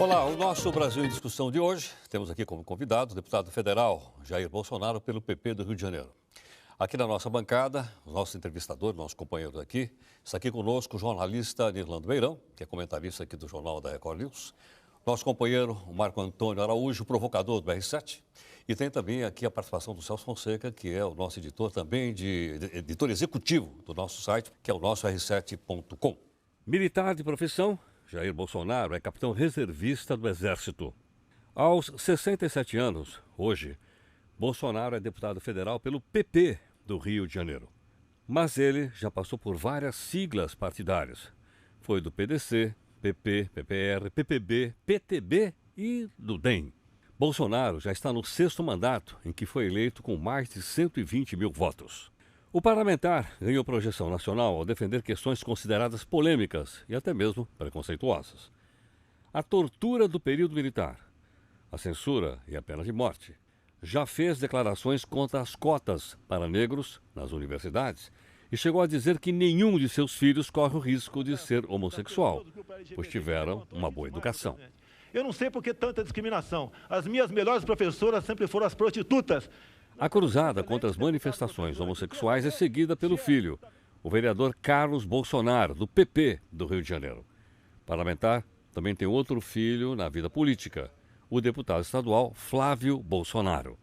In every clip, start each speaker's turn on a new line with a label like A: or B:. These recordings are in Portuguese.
A: Olá, o nosso Brasil em Discussão de hoje, temos aqui como convidado o deputado federal Jair Bolsonaro pelo PP do Rio de Janeiro. Aqui na nossa bancada, o nosso entrevistador, nosso companheiro aqui, está aqui conosco o jornalista Nirlando Beirão, que é comentarista aqui do Jornal da Record News, nosso companheiro o Marco Antônio Araújo, provocador do R7, e tem também aqui a participação do Celso Fonseca, que é o nosso editor também, editor executivo do nosso site, que é o nosso r7.com. Militar de profissão, Jair Bolsonaro é capitão reservista do Exército. Aos 67 anos, hoje, Bolsonaro é deputado federal pelo PP do Rio de Janeiro. Mas ele já passou por várias siglas partidárias. Foi do PDC, PP, PPR, PPB, PTB e do DEM. Bolsonaro já está no 6º mandato, em que foi eleito com mais de 120 mil votos. O parlamentar ganhou projeção nacional ao defender questões consideradas polêmicas e até mesmo preconceituosas. A tortura do período militar, a censura e a pena de morte. Já fez declarações contra as cotas para negros nas universidades e chegou a dizer que nenhum de seus filhos corre o risco de ser homossexual, pois tiveram uma boa educação.
B: Eu não sei por que tanta discriminação. As minhas melhores professoras sempre foram as prostitutas.
A: A cruzada contra as manifestações homossexuais é seguida pelo filho, o vereador Carlos Bolsonaro, do PP do Rio de Janeiro. Parlamentar também tem outro filho na vida política, o deputado estadual Flávio Bolsonaro.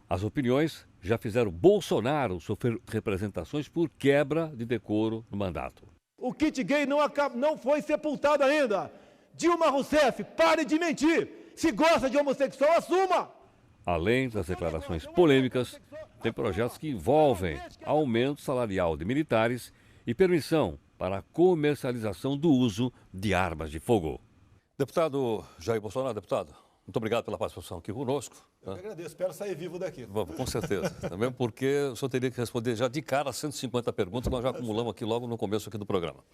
A: As opiniões já fizeram Bolsonaro sofrer representações por quebra de decoro no mandato.
B: O kit gay não foi sepultado ainda. Dilma Rousseff, pare de mentir. Se gosta de homossexual, assuma.
A: Além das declarações polêmicas, tem projetos que envolvem aumento salarial de militares e permissão para a comercialização do uso de armas de fogo. Deputado Jair Bolsonaro, deputado, muito obrigado pela participação aqui conosco.
B: Eu que agradeço, espero sair vivo daqui.
A: Vamos, com certeza. Também porque o senhor teria que responder já de cara 150 perguntas, nós já acumulamos aqui logo no começo aqui do programa.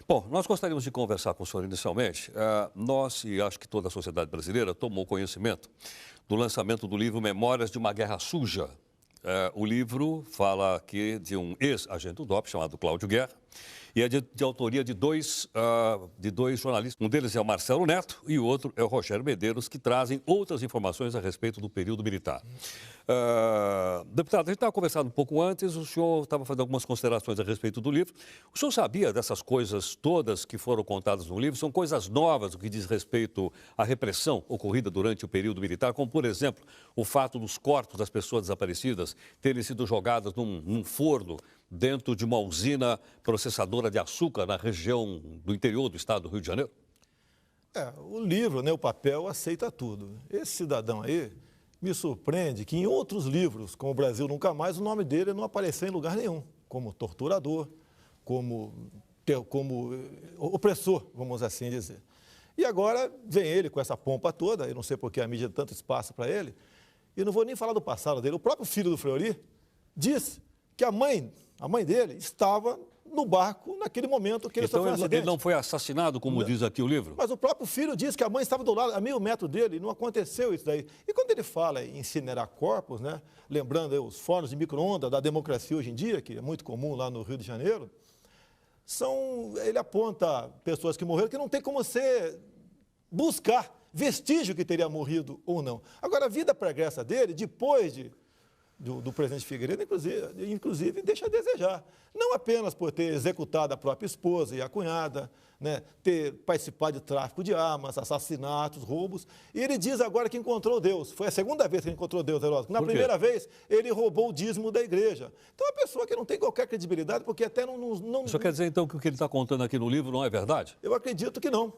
A: Bom, nós gostaríamos de conversar com o senhor inicialmente. Nós, e acho que toda a sociedade brasileira, tomou conhecimento do lançamento do livro Memórias de uma Guerra Suja. O livro fala aqui de um ex-agente do DOP chamado Cláudio Guerra e é de autoria de dois jornalistas. Um deles é o Marcelo Neto e o outro é o Rogério Medeiros, que trazem outras informações a respeito do período militar. Deputado, a gente estava conversando um pouco antes, o senhor estava fazendo algumas considerações a respeito do livro. O senhor sabia dessas coisas todas que foram contadas no livro? São coisas novas no que diz respeito à repressão ocorrida durante o período militar, como, por exemplo, o fato dos corpos das pessoas desaparecidas terem sido jogadas num forno dentro de uma usina processadora de açúcar na região do interior do estado do Rio de Janeiro?
B: O livro, né, o papel, aceita tudo. Esse cidadão aí me surpreende que em outros livros, como O Brasil Nunca Mais, o nome dele não apareceu em lugar nenhum, como torturador, como opressor, vamos assim dizer. E agora vem ele com essa pompa toda, eu não sei por que a mídia dá tanto espaço para ele, e não vou nem falar do passado dele. O próprio filho do Fleury disse que a mãe dele estava no barco naquele momento que ele sofreu um acidente.
A: Ele não foi assassinado, como diz aqui o livro?
B: Mas o próprio filho diz que a mãe estava do lado, a 1.000 metros dele, e não aconteceu isso daí. E quando ele fala em incinerar corpos, né, lembrando aí os fornos de micro-ondas da democracia hoje em dia, que é muito comum lá no Rio de Janeiro, ele aponta pessoas que morreram que não tem como você buscar vestígio que teria morrido ou não. Agora, a vida pregressa dele, depois do presidente Figueiredo, inclusive, deixa a desejar. Não apenas por ter executado a própria esposa e a cunhada, né, ter participado de tráfico de armas, assassinatos, roubos. E ele diz agora que encontrou Deus. Foi a segunda vez que ele encontrou Deus, Heródoto. Na primeira vez, ele roubou o dízimo da igreja. Então, é uma pessoa que não tem qualquer credibilidade, porque até não...
A: O senhor quer dizer, então, que o que ele está contando aqui no livro não é verdade?
B: Eu acredito que não.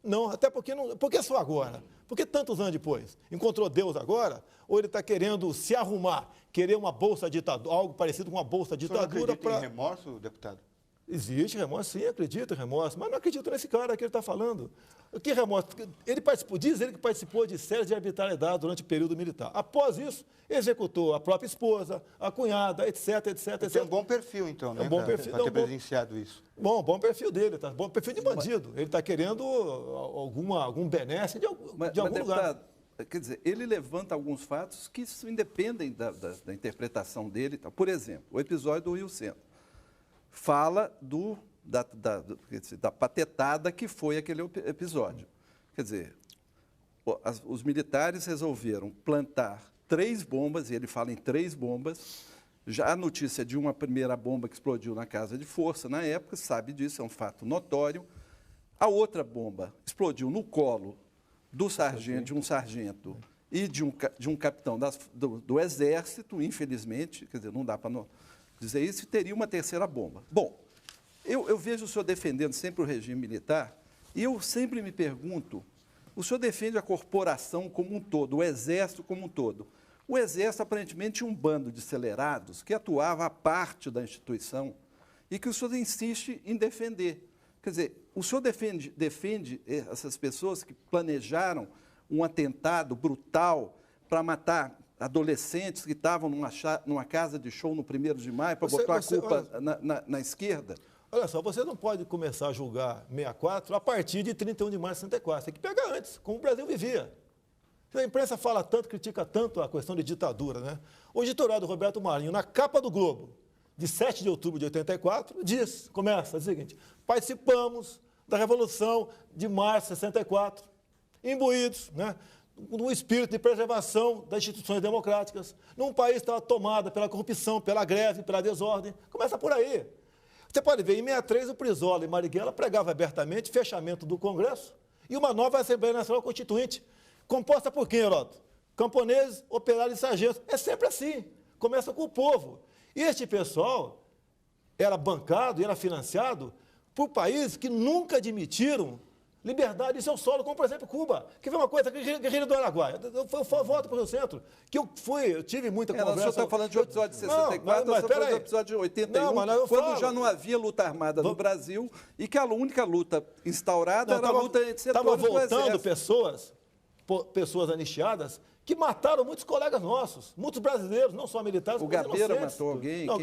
B: Não, até porque não. Por que só agora? Por que tantos anos depois? Encontrou Deus agora? Ou ele está querendo se arrumar, querer uma bolsa ditadura, algo parecido com uma bolsa ditadura para...
C: Tem remorso, deputado?
B: Existe remorso, sim, acredito em remorso, mas não acredito nesse cara que ele está falando. Que remorso? Diz ele que participou de séries de arbitrariedade durante o período militar. Após isso, executou a própria esposa, a cunhada, etc, etc.
C: Tem um bom perfil, então, né?
B: É um bom perfil.
C: Para ter presenciado isso.
B: Bom perfil dele, tá? Bom perfil de bandido. Ele está querendo algum benesse de algum lugar.
D: Quer dizer, ele levanta alguns fatos que independem da interpretação dele. Por exemplo, o episódio do Rio Centro. Fala da patetada que foi aquele episódio. Quer dizer, os militares resolveram plantar 3 bombas, e ele fala em 3 bombas. Já a notícia de uma primeira bomba que explodiu na Casa de Força, na época, sabe disso, é um fato notório. A outra bomba explodiu no colo de um sargento e de um capitão do Exército, infelizmente, quer dizer, não dá para dizer isso, e teria uma terceira bomba. Bom, eu vejo o senhor defendendo sempre o regime militar, e eu sempre me pergunto, o senhor defende a corporação como um todo, o Exército como um todo. O Exército, aparentemente, tinha um bando de acelerados que atuava à parte da instituição e que o senhor insiste em defender. Quer dizer, o senhor defende essas pessoas que planejaram um atentado brutal para matar adolescentes que estavam numa casa de show no 1º de maio para botar a culpa na esquerda?
B: Olha só, você não pode começar a julgar 64 a partir de 31 de março de 64. Tem que pegar antes, como o Brasil vivia. A imprensa fala tanto, critica tanto a questão de ditadura, né? O editorial do Roberto Marinho, na capa do Globo, de 7 de outubro de 84, começa o seguinte: participamos da Revolução de março de 64, imbuídos, né, no espírito de preservação das instituições democráticas, num país que estava tomado pela corrupção, pela greve, pela desordem. Começa por aí. Você pode ver, em 63, o Brizola e Marighella pregavam abertamente fechamento do Congresso e uma nova Assembleia Nacional Constituinte. Composta por quem, Heródoto? Camponeses, operários e sargentos. É sempre assim. Começa com o povo. E este pessoal era bancado e era financiado por países que nunca admitiram liberdade em seu solo, como, por exemplo, Cuba. Que foi uma coisa, guerrilha do Araguaia. Eu volto para o centro, que eu tive muita conversa.
D: O senhor está falando de episódio de 64, eu estou falando de episódio de 81, quando já não havia luta armada no Brasil e que a única luta instaurada era a luta entre setores do Exército.
B: Estava voltando pessoas anistiadas que mataram muitos colegas nossos, muitos brasileiros, não só militares.
D: O Gabeira matou alguém?
B: Não,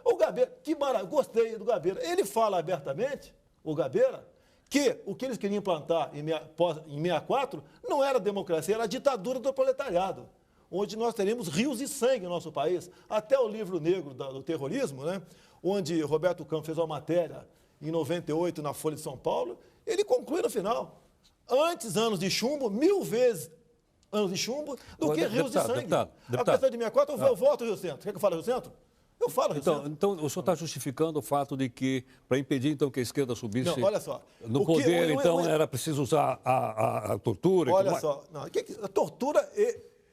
B: o Gabeira, que maravilha, gostei do Gabeira. Ele fala abertamente, o Gabeira, que o que eles queriam implantar em 64 não era democracia, era a ditadura do proletariado, onde nós teríamos rios de sangue no nosso país. Até o livro negro do terrorismo, né, onde Roberto Campos fez uma matéria em 98 na Folha de São Paulo, ele conclui no final: antes anos de chumbo, 1000 vezes anos de chumbo, do que rios de sangue.
A: Deputado.
B: A questão de 64, eu voto Rio Centro. Quer que eu fale Rio Centro? Eu falo Rio Centro.
A: Então, o senhor está justificando o fato de que, para impedir, então, que a esquerda subisse
B: olha só,
A: no poder, era preciso usar a tortura?
B: Olha só, a tortura,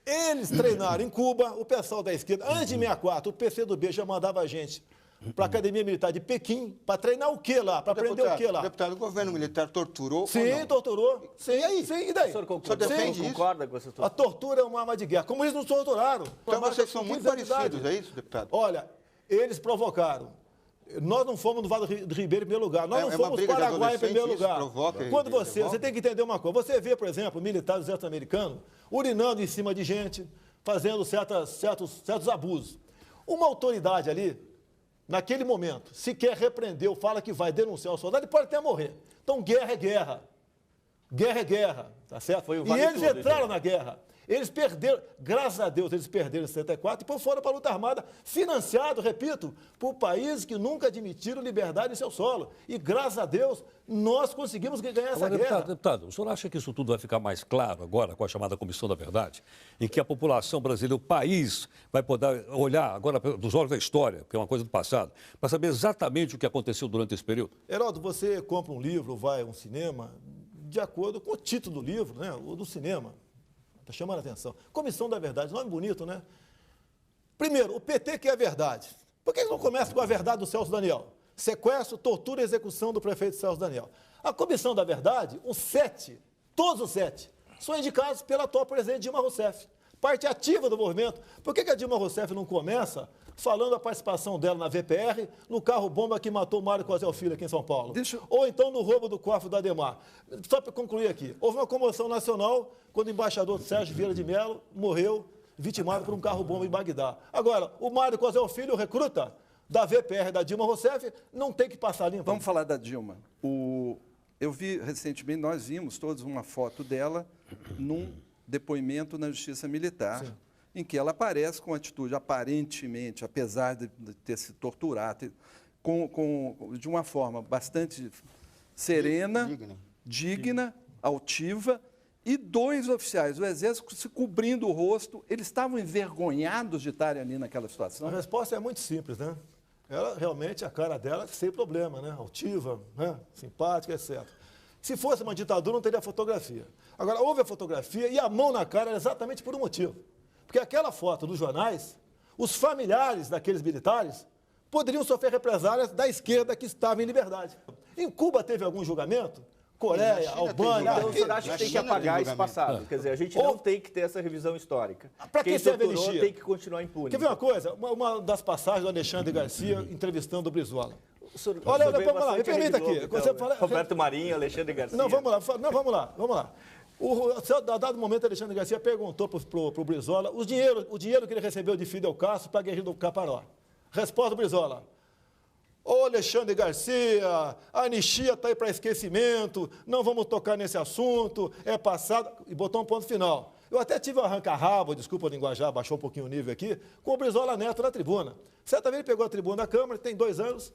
B: eles treinaram em Cuba, o pessoal da esquerda, antes de 64, o PCdoB já mandava a gente para a Academia Militar de Pequim, para treinar o quê lá? Para aprender o quê lá?
C: Deputado, o governo militar torturou?
B: Sim, torturou. Sim,
C: e aí?
B: Sim, e daí?
C: O senhor defende isso?
B: Concorda com essa tortura? A tortura é uma arma de guerra. Como eles nos torturaram?
C: Então vocês são muito parecidos, é isso, deputado?
B: Olha, eles provocaram. Nós não fomos no Vale do Ribeiro em primeiro lugar. Nós não fomos no Paraguai em primeiro lugar. Quando você tem que entender uma coisa. Você vê, por exemplo, militares do exército americano urinando em cima de gente, fazendo certos abusos. Uma autoridade ali, naquele momento, se quer repreender ou fala que vai denunciar o soldado, ele pode até morrer. Então, guerra é guerra. Guerra é guerra, tá certo? E eles entraram na guerra. Eles perderam, graças a Deus, eles perderam em 74 e depois foram para a luta armada, financiado, repito, por países que nunca admitiram liberdade em seu solo. E, graças a Deus, nós conseguimos ganhar essa guerra.
A: Deputado, o senhor acha que isso tudo vai ficar mais claro agora com a chamada Comissão da Verdade? Em que a população brasileira, o país, vai poder olhar agora dos olhos da história, que é uma coisa do passado, para saber exatamente o que aconteceu durante esse período?
B: Heródoto, você compra um livro, vai a um cinema, de acordo com o título do livro, né, ou do cinema. Está chamando a atenção. Comissão da Verdade, nome bonito, né? Primeiro, o PT quer a verdade. Por que eles não começam com a verdade do Celso Daniel? Sequestro, tortura e execução do prefeito Celso Daniel. A Comissão da Verdade, todos os 7, são indicados pela atual presidente Dilma Rousseff, parte ativa do movimento. Por que a Dilma Rousseff não começa falando da participação dela na VPR, no carro-bomba que matou Mário Cosel Filho aqui em São Paulo? Ou então no roubo do cofre do Ademar? Só para concluir aqui, houve uma comoção nacional quando o embaixador Sérgio Vieira de Mello morreu vitimado por um carro-bomba em Bagdá. Agora, o Mário Cosel Filho, recruta da VPR da Dilma Rousseff, não tem que passar limpo.
D: Vamos falar da Dilma. Eu vi recentemente, nós vimos todos uma foto dela num depoimento na Justiça Militar. Sim. Em que ela aparece com atitude, aparentemente, apesar de ter se torturado, de uma forma bastante serena, digna, altiva, E 2 oficiais do Exército se cobrindo o rosto, eles estavam envergonhados de estarem ali naquela situação?
B: A resposta é muito simples, né? Ela, realmente, a cara dela, sem problema, né? Altiva, né? Simpática, etc. Se fosse uma ditadura, não teria fotografia. Agora, houve a fotografia e a mão na cara era exatamente por um motivo. Porque aquela foto dos jornais, os familiares daqueles militares poderiam sofrer represálias da esquerda que estava em liberdade. Em Cuba teve algum julgamento? Coreia, Albânia...
E: Então, o senhor acha que tem que apagar esse passado? Quer dizer, a gente não tem que ter essa revisão histórica.
B: Para que serve a anistia?
E: Tem que continuar impune.
B: Quer ver uma coisa? Uma das passagens do Alexandre Garcia entrevistando o Brizola.
E: Olha,
B: vamos lá, me permita aqui.
E: Então,
B: Você fala...
E: Roberto Marinho, Alexandre Garcia.
B: Não, vamos lá. A dado momento, Alexandre Garcia perguntou para o Brizola o dinheiro que ele recebeu de Fidel Castro para a guerrilha do Caparó. Resposta do Brizola. Ô Alexandre Garcia, a anistia está aí para esquecimento, não vamos tocar nesse assunto, é passado, e botou um ponto final. Eu até tive um arranca-rabo, desculpa o linguajar, baixou um pouquinho o nível aqui, com o Brizola Neto na tribuna. Certa vez ele pegou a tribuna da Câmara, tem 2 anos,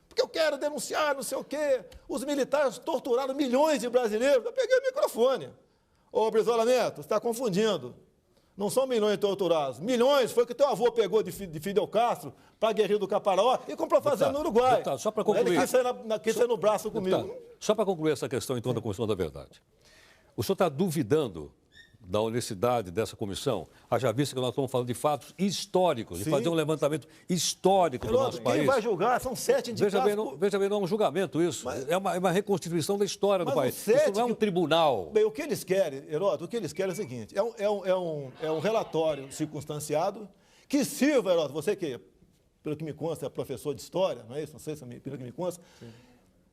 B: porque eu quero denunciar, não sei o quê, os militares torturaram milhões de brasileiros. Eu peguei o microfone. Ô Brizola Neto, você está confundindo. Não são milhões torturados. Milhões foi o que teu avô pegou de Fidel Castro para a guerrilha do Caparó e comprou fazenda no Uruguai.
A: Deputado, só para concluir.
B: Ele quis sair no braço comigo.
A: Deputado, só para concluir essa questão, então, da Comissão da Verdade. O senhor está duvidando da honestidade dessa comissão? Haja vista que nós estamos falando de fatos históricos, de fazer um levantamento histórico do nosso país.
B: Quem vai julgar? São 7 indicados.
A: Veja bem, não é um julgamento isso. É uma reconstituição da história do país. Isso não é um tribunal.
B: Bem, o que eles querem, Heródoto, o que eles querem é o seguinte, é um relatório circunstanciado que sirva, Heródoto, você que, pelo que me consta, é professor de história, não é isso? Não sei se pelo que me consta.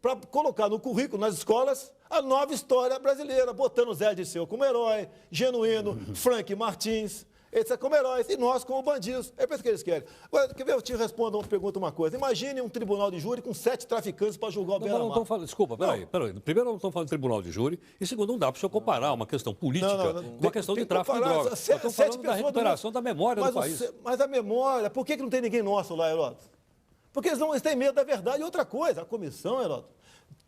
B: Para colocar no currículo, nas escolas, a nova história brasileira, botando Zé Dirceu como herói, Genuíno, Frank Martins, etc. como heróis, e nós como bandidos. É isso que eles querem. Agora, quer ver, eu te respondo, pergunto uma coisa. Imagine um tribunal de júri com 7 traficantes para julgar o Beira-Mar.
A: Desculpa, peraí. Primeiro, não estamos falando de tribunal de júri, e segundo, não dá para o senhor comparar uma questão política com uma questão de tráfico de drogas. Nós estamos falando da recuperação da memória do país.
B: Mas a memória, por que não tem ninguém nosso lá, Heródoto? Porque eles têm medo da verdade. E outra coisa, a comissão, Heródoto,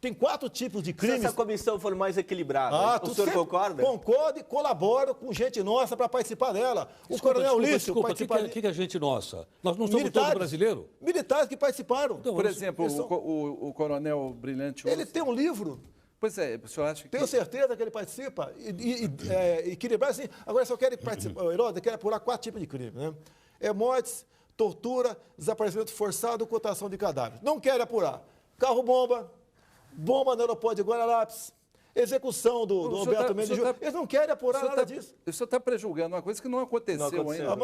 B: tem 4 tipos de crimes.
E: Se essa comissão for mais equilibrada, o senhor concorda?
B: Concordo e colaboro com gente nossa para participar dela. O Coronel Ulício participa...
A: O que é gente nossa? Nós não somos todos brasileiros?
B: Militares que participaram.
D: Então, por exemplo, o Coronel Brilhante...
B: Ele tem um livro.
D: Pois é, o senhor acha que...
B: Tenho certeza que ele participa. Equilibrar, assim. Agora, se eu quero participar, Heródoto, eu quero apurar 4 tipos de crime, né? Mortes, tortura, desaparecimento forçado, ocultação de cadáveres. Não quero apurar. Carro-bomba, bomba no aeroporto de Guararapes, execução do Alberto Mendes Júnior. Eles não querem apurar nada disso.
D: O senhor está prejulgando uma coisa que não aconteceu ainda.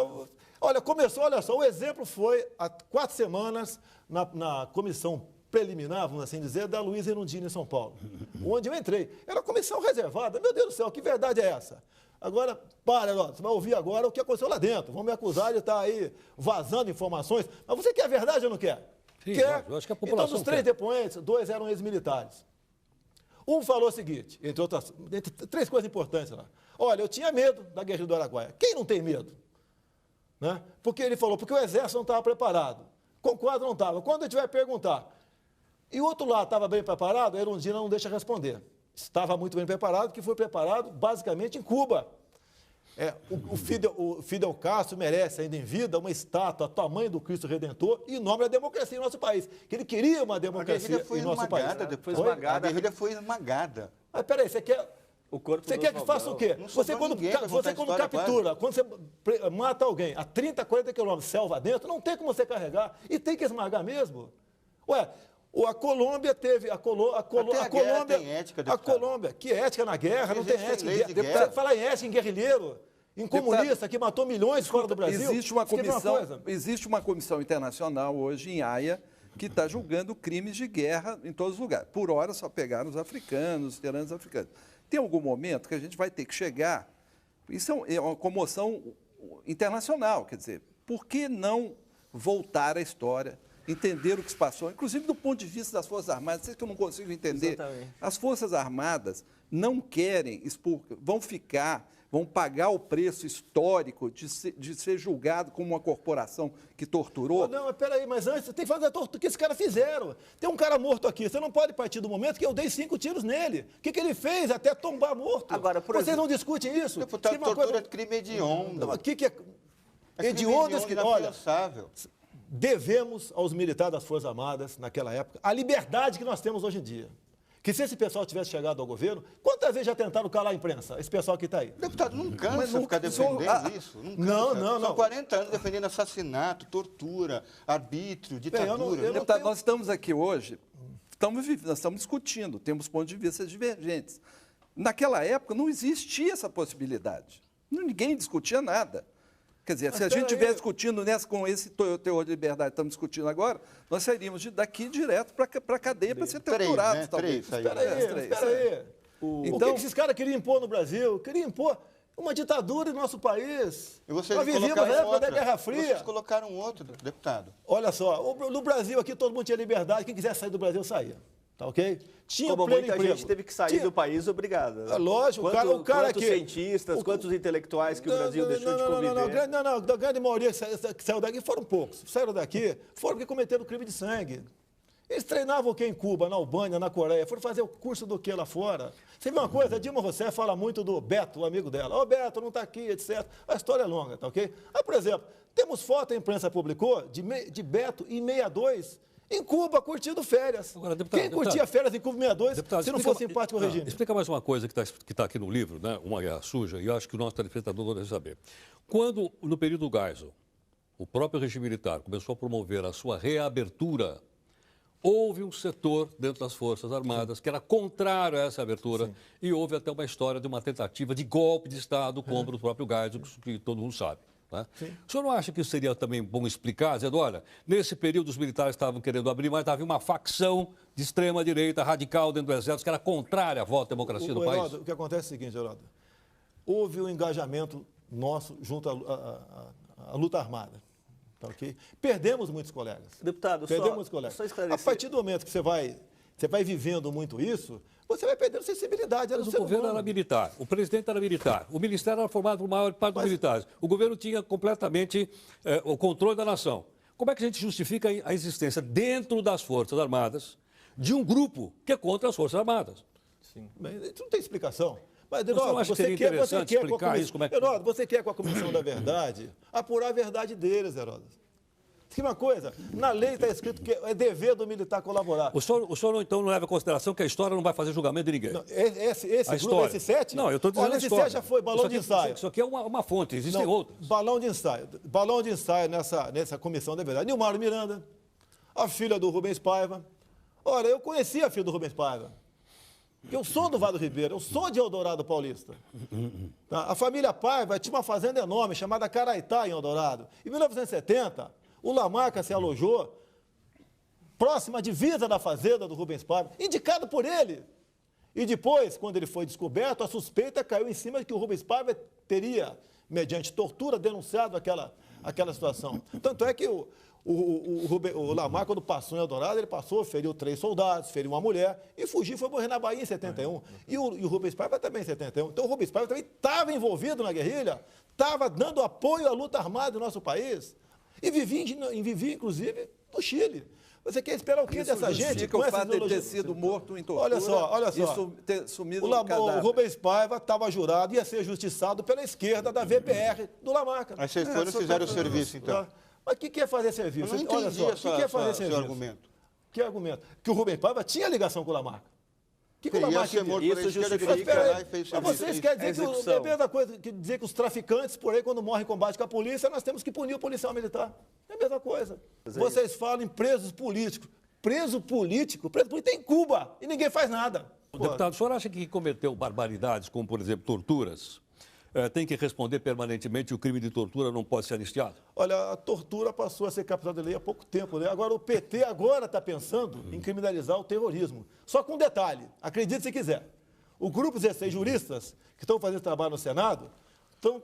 B: Olha, olha só, o exemplo foi há 4 semanas na comissão preliminar, vamos assim dizer, da Luiza Erundina em São Paulo, onde eu entrei. Era comissão reservada. Meu Deus do céu, que verdade é essa? Agora, Heródoto, você vai ouvir agora o que aconteceu lá dentro. Vão me acusar de estar aí vazando informações. Mas você quer verdade ou não quer?
A: Sim,
B: quer?
A: Eu acho que a população
B: então, dos 3 depoentes, 2 eram ex-militares. Um falou o seguinte, entre 3 coisas importantes lá. Olha, eu tinha medo da guerrilha do Araguaia. Quem não tem medo? Né? Porque ele falou, porque o exército não estava preparado. Concordo, não estava. Quando a gente vai perguntar, e o outro lado estava bem preparado, a Erundina não deixa responder. Estava muito bem preparado, que foi preparado basicamente em Cuba. O Fidel Castro merece, ainda em vida, uma estátua, tamanho do Cristo Redentor, em nome da democracia em nosso país. Que ele queria uma democracia em nosso país.
C: A guerrilha foi esmagada.
B: Mas peraí, você quer... Você quer que faça o quê? Você quando captura, quando você mata alguém a 30, 40 quilômetros, selva dentro, não tem como você carregar. E tem que esmagar mesmo. Ué... A Colômbia teve. A Colômbia
C: tem ética, deputado.
B: A Colômbia, que ética na guerra, não tem ética. Você fala em ética em guerrilheiro, em comunista, que matou milhões fora do Brasil.
D: Existe uma comissão internacional hoje em Haia que está julgando crimes de guerra em todos os lugares. Por hora só pegaram os africanos, os veteranos africanos. Tem algum momento que a gente vai ter que chegar. Isso é uma comoção internacional, quer dizer, por que não voltar à história? Entender o que se passou, inclusive do ponto de vista das Forças Armadas. Sei que eu não consigo entender.
E: Exatamente.
D: As Forças Armadas não querem expor, vão pagar o preço histórico de ser julgado como uma corporação que torturou.
B: Não, mas peraí, mas antes tem que fazer a tortura que esses caras fizeram. Tem um cara morto aqui, você não pode partir do momento que eu dei 5 tiros nele. O que ele fez até tombar morto?
E: Agora,
B: Vocês não discutem isso?
C: Deputado, tortura é crime hediondo.
B: O que é hediondo? Olha, devemos aos militares das Forças Armadas, naquela época, a liberdade que nós temos hoje em dia. Que se esse pessoal tivesse chegado ao governo, quantas vezes já tentaram calar a imprensa, esse pessoal que está aí?
C: Deputado, não cansa ficar defendendo isso. Não. São 40 anos defendendo assassinato, tortura, arbítrio, ditadura.
D: Deputado, nós estamos aqui hoje, nós estamos discutindo, temos pontos de vista divergentes. Naquela época não existia essa possibilidade. Ninguém discutia nada. Quer dizer, se a gente estiver discutindo com esse teor de liberdade que estamos discutindo agora, nós sairíamos daqui direto para a cadeia para ser torturados, talvez.
B: Espera aí. Então, o que esses caras queriam impor no Brasil? Queriam impor uma ditadura em nosso país.
C: E vocês
B: nós vivíamos na época da Guerra Fria.
C: Vocês colocaram outro, deputado.
B: Olha só, no Brasil aqui todo mundo tinha liberdade, quem quisesse sair do Brasil saía. Tá ok?
E: Tinha muita gente teve que sair do país obrigada.
B: É lógico, o cara
E: quantos cientistas, quantos intelectuais que o Brasil deixou de conviver?
B: Não, a grande maioria que saiu daqui foram poucos. Saíram daqui, foram porque cometeram crime de sangue. Eles treinavam o quê em Cuba, na Albânia, na Coreia? Foram fazer o curso do quê lá fora? Você vê uma coisa, a Dilma Rousseff fala muito do Beto, o amigo dela. Ô, Beto, não está aqui, etc. A história é longa, tá ok? Por exemplo, temos foto, a imprensa publicou, de Beto em 62, em Cuba, curtindo férias.
A: Agora, deputado,
B: quem curtia férias em Cuba 62, se não fosse simpático ao regime?
A: Explica mais uma coisa que está aqui no livro, né? Uma guerra suja, e eu acho que o nosso telespectador deve saber. Quando, no período Geisel, o próprio regime militar começou a promover a sua reabertura, houve um setor dentro das Forças Armadas que era contrário a essa abertura. Sim. E houve até uma história de uma tentativa de golpe de Estado contra o próprio Geisel, que todo mundo sabe. Né? O senhor não acha que seria também bom explicar, dizendo, olha, nesse período os militares estavam querendo abrir, mas havia uma facção de extrema-direita radical dentro do Exército que era contrária à volta à democracia do país?
B: Geraldo, o que acontece é o seguinte, Geraldo. Houve um engajamento nosso junto à luta armada. Tá, okay? Perdemos muitos colegas.
E: Deputado,
B: só esclarecer. A partir do momento que você vai vivendo muito isso, você vai perdendo sensibilidade.
A: Mas o governo era militar, o presidente era militar, o ministério era formado por maior parte dos militares. O governo tinha completamente o controle da nação. Como é que a gente justifica a existência dentro das Forças Armadas de um grupo que é contra as Forças Armadas?
B: Sim. Mas isso não tem explicação. Mas,
A: Eduardo, você quer explicar isso? Como é que...
B: Eduardo, você quer com a Comissão da Verdade apurar a verdade deles, Heródoto. Uma coisa, na lei está escrito que é dever do militar colaborar.
A: O senhor então não leva em consideração que a história não vai fazer julgamento de ninguém?
B: Não, esse grupo, esse 7?
A: Não, eu estou dizendo
B: esse 7 já foi balão de ensaio.
A: Isso aqui é uma fonte, existem outros.
B: Balão de ensaio nessa Comissão da Verdade. Nilmar Miranda, a filha do Rubens Paiva. Olha, eu conheci a filha do Rubens Paiva. Eu sou do Vado Ribeiro, eu sou de Eldorado Paulista. Tá? A família Paiva tinha uma fazenda enorme chamada Caraitá, em Eldorado. Em 1970... o Lamarca se alojou próxima à divisa da fazenda do Rubens Paiva, indicado por ele. E depois, quando ele foi descoberto, a suspeita caiu em cima de que o Rubens Paiva teria, mediante tortura, denunciado aquela situação. Tanto é que o Lamarca, quando passou em Eldorado, ele feriu 3 soldados, feriu uma mulher e fugiu, foi morrer na Bahia em 71. E o Rubens Paiva também em 71. Então o Rubens Paiva também estava envolvido na guerrilha, estava dando apoio à luta armada do nosso país. E vivia, inclusive, no Chile. Você quer esperar o quê dessa gente?
D: Com o fato de ter sido morto em tortura.
B: Olha só.
D: Isso ter sumido
B: o Rubens Paiva estava jurado, ia ser justiçado pela esquerda da VPR do Lamarca.
C: Aí vocês foram e fizeram o serviço, então.
B: Mas o que é fazer serviço?
C: Eu não entendi o que é fazer serviço.
B: Argumento. Que argumento? Que o Rubens Paiva tinha ligação com o Lamarca.
E: Isso justifica.
B: Mas vocês querem dizer que é a mesma coisa que dizer que os traficantes, por aí, quando morrem em combate com a polícia, nós temos que punir o policial militar. É a mesma coisa. Vocês falam em presos políticos. Preso político tem em Cuba e ninguém faz nada.
A: Deputado, o senhor acha que quem cometeu barbaridades, como, por exemplo, torturas, tem que responder permanentemente e o crime de tortura não pode ser anistiado?
B: Olha, a tortura passou a ser captada de lei há pouco tempo, né? Agora, o PT está pensando em criminalizar o terrorismo. Só com um detalhe, acredite se quiser. O grupo 16 juristas que estão fazendo trabalho no Senado,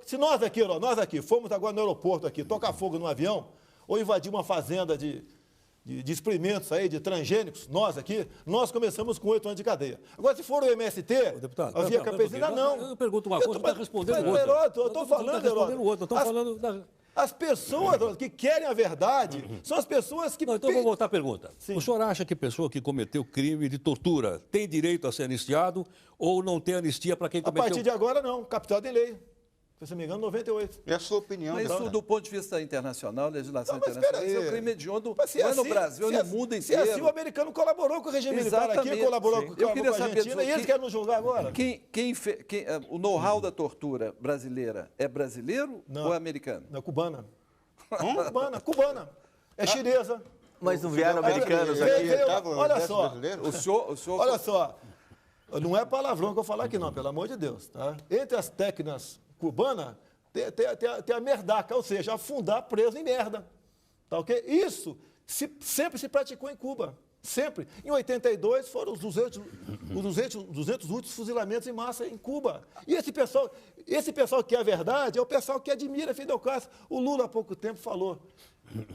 B: se nós aqui fomos agora no aeroporto aqui, tocar fogo num avião, ou invadir uma fazenda de de experimentos aí, de transgênicos, nós aqui, nós começamos com 8 anos de cadeia. Agora, se for o MST,
A: deputado,
B: a via campesina, não.
A: Eu pergunto uma coisa, você está respondendo outra.
B: Heródoto, eu estou falando,
A: Heródoto.
B: As pessoas que querem a verdade são as pessoas que...
A: Não, então vou voltar à pergunta.
B: Sim.
A: O senhor acha que pessoa que cometeu crime de tortura tem direito a ser anistiado ou não tem anistia para quem cometeu?
B: A partir de agora, não. Capital tem lei. Se não me engano, 98.
C: É a sua opinião.
D: Mas isso, do ponto de vista internacional, legislação internacional, isso é um crime hediondo,
B: não é
D: no Brasil, é no mundo inteiro.
B: Se assim, o americano colaborou com o regime militar aqui, colaborou com a Argentina, e eles querem nos julgar agora.
D: O know-how da tortura brasileira é brasileiro ou é americano?
B: Não, cubana. Cubana. É chinesa.
E: Mas não vieram americanos aqui?
B: Olha só.
D: O senhor...
B: Olha só. Não é palavrão que eu vou falar aqui, não, pelo amor de Deus. Tá? Entre as técnicas cubanas, tem a merdaca, ou seja, afundar preso em merda. Tá ok? Isso sempre se praticou em Cuba. Sempre. Em 82 foram os 200 últimos fuzilamentos em massa em Cuba. E esse pessoal que é a verdade é o pessoal que admira Fidel Castro. O Lula há pouco tempo falou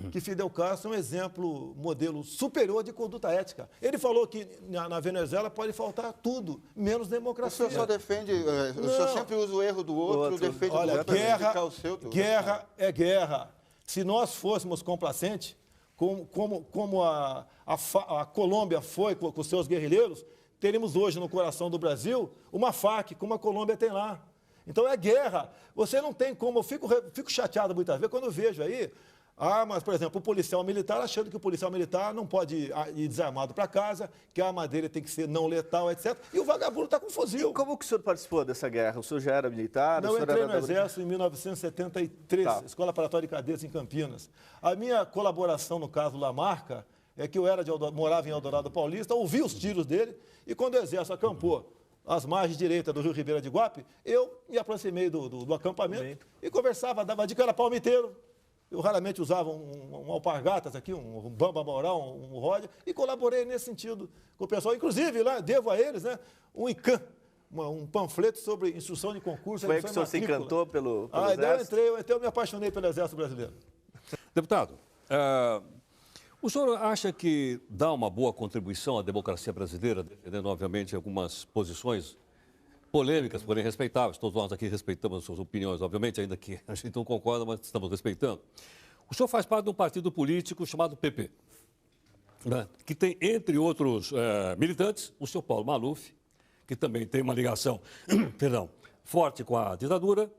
B: que Fidel Castro é um exemplo, modelo superior de conduta ética. Ele falou que na Venezuela pode faltar tudo, menos democracia.
C: O senhor só defende, o senhor sempre usa o erro do outro, defende
B: o outro.
C: prejudicar o seu.
B: Guerra é guerra. Se nós fôssemos complacentes, como a Colômbia foi com os seus guerrilheiros, teríamos hoje no coração do Brasil uma FARC, como a Colômbia tem lá. Então é guerra. Você não tem como... Eu fico chateado muitas vezes quando eu vejo aí armas, por exemplo, o policial militar achando que o policial militar não pode ir desarmado para casa, que a arma dele tem que ser não letal, etc. E o vagabundo está com fuzil.
E: E como que o senhor participou dessa guerra? O senhor já era militar?
B: Não, eu entrei no Exército em 1973, Escola Preparatória de Cadetes em Campinas. A minha colaboração, no caso Lamarca, é que eu morava em Eldorado Paulista, ouvi os tiros dele, e quando o Exército acampou às margens direitas do Rio Ribeira de Guape, eu me aproximei do acampamento e conversava, dava dica, era palmiteiro. Eu raramente usava um alpargatas aqui, um bamba moral, um roda, e colaborei nesse sentido com o pessoal. Inclusive, lá, devo a eles, né, um ICAM, um panfleto sobre instrução de concurso.
E: Foi aí que o senhor se encantou pelo Exército?
B: Eu me apaixonei pelo Exército Brasileiro.
A: Deputado, o senhor acha que dá uma boa contribuição à democracia brasileira, defendendo, obviamente, algumas posições polêmicas, porém respeitáveis? Todos nós aqui respeitamos as suas opiniões, obviamente, ainda que a gente não concorda, mas estamos respeitando. O senhor faz parte de um partido político chamado PP, né, que tem, entre outros militantes, o senhor Paulo Maluf, que também tem uma ligação forte com a ditadura,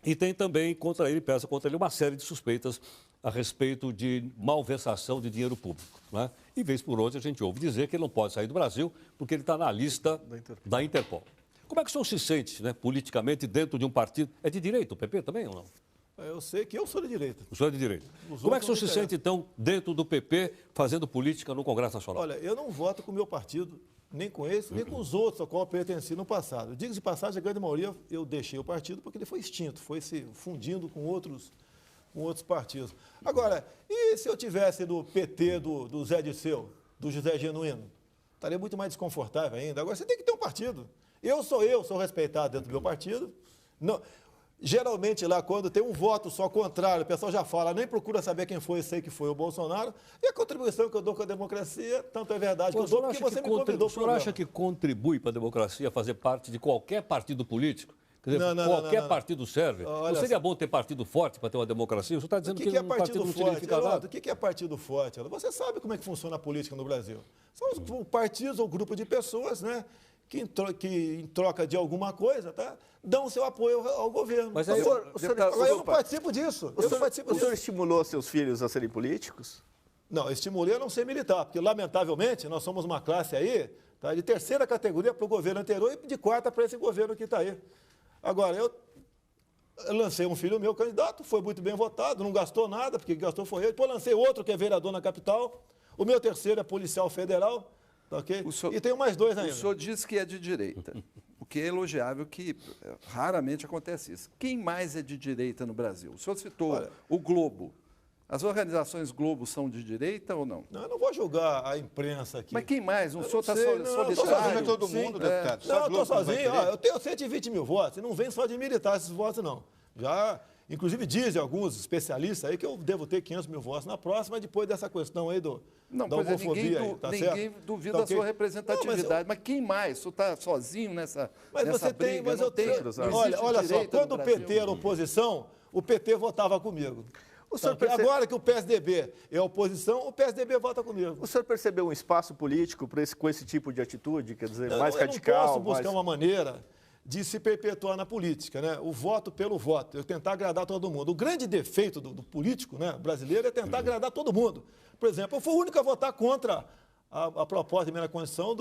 A: e tem também pesa contra ele uma série de suspeitas a respeito de malversação de dinheiro público. Né? E, vez por outra, a gente ouve dizer que ele não pode sair do Brasil porque ele está na lista da Interpol. Como é que o senhor se sente, né, politicamente, dentro de um partido? É de direita o PP também ou não?
B: Eu sei que eu sou de direita.
A: O senhor é de direita. Como é que o senhor se sente, então, dentro do PP, fazendo política no Congresso Nacional?
B: Olha, eu não voto com o meu partido, nem com esse, nem com os outros ao qual eu pertenci no passado. Digo de passagem, a grande maioria eu deixei o partido porque ele foi extinto, foi se fundindo com outros partidos. Agora, e se eu tivesse no PT do Zé Disseu, do José Genuíno? Estaria muito mais desconfortável ainda. Agora, você tem que ter um partido. Eu sou respeitado dentro do meu partido. Não, geralmente lá, quando tem um voto só contrário, o pessoal já fala, nem procura saber quem foi, sei que foi o Bolsonaro. E a contribuição que eu dou com a democracia, tanto é verdade que eu dou, porque você me convidou.
A: O senhor acha que contribui para a democracia fazer parte de qualquer partido político? Quer dizer, qualquer partido serve? Não seria bom ter partido forte para ter uma democracia? O senhor está dizendo que um partido não significa nada?
B: O que é partido forte? Você sabe como é que funciona a política no Brasil. São os partidos ou grupo de pessoas, né, que em troca de alguma coisa, tá, dão seu apoio ao governo.
E: Mas
B: aí, eu não participo disso.
E: O senhor estimulou seus filhos a serem políticos?
B: Não, estimulei a não ser militar, porque, lamentavelmente, nós somos uma classe aí, tá, de terceira categoria para o governo anterior e de quarta para esse governo que está aí. Agora, eu lancei um filho meu candidato, foi muito bem votado, não gastou nada, porque gastou foi ele. Depois lancei outro que é vereador na capital. O meu terceiro é policial federal. Tá, okay? E tenho mais dois ainda.
D: O senhor diz que é de direita, o que é elogiável, que raramente acontece isso. Quem mais é de direita no Brasil? O senhor citou o Globo. As organizações Globo são de direita ou não?
B: Não, eu não vou julgar a imprensa aqui.
D: Mas quem mais? O senhor está solitário?
C: Sozinho todo mundo, deputado.
B: Não, eu estou sozinho. Eu tenho 120 mil votos. E não vem só de militar esses votos, não. Já Inclusive, dizem alguns especialistas aí que eu devo ter 500 mil votos na próxima, depois dessa questão aí da homofobia.
D: Ninguém duvida da sua representatividade, mas quem mais? Você está sozinho nessa briga?
B: Mas eu tenho. Olha só, quando o PT era oposição, o PT votava comigo. Agora que o PSDB é oposição, o PSDB vota comigo.
E: O senhor percebeu um espaço político com esse tipo de atitude, quer dizer, mais radical?
B: Eu não posso buscar uma maneira de se perpetuar na política, né? O voto pelo voto, eu tentar agradar todo mundo. O grande defeito do político, né, brasileiro é tentar agradar todo mundo. Por exemplo, eu fui o único a votar contra a proposta de emenda à Constituição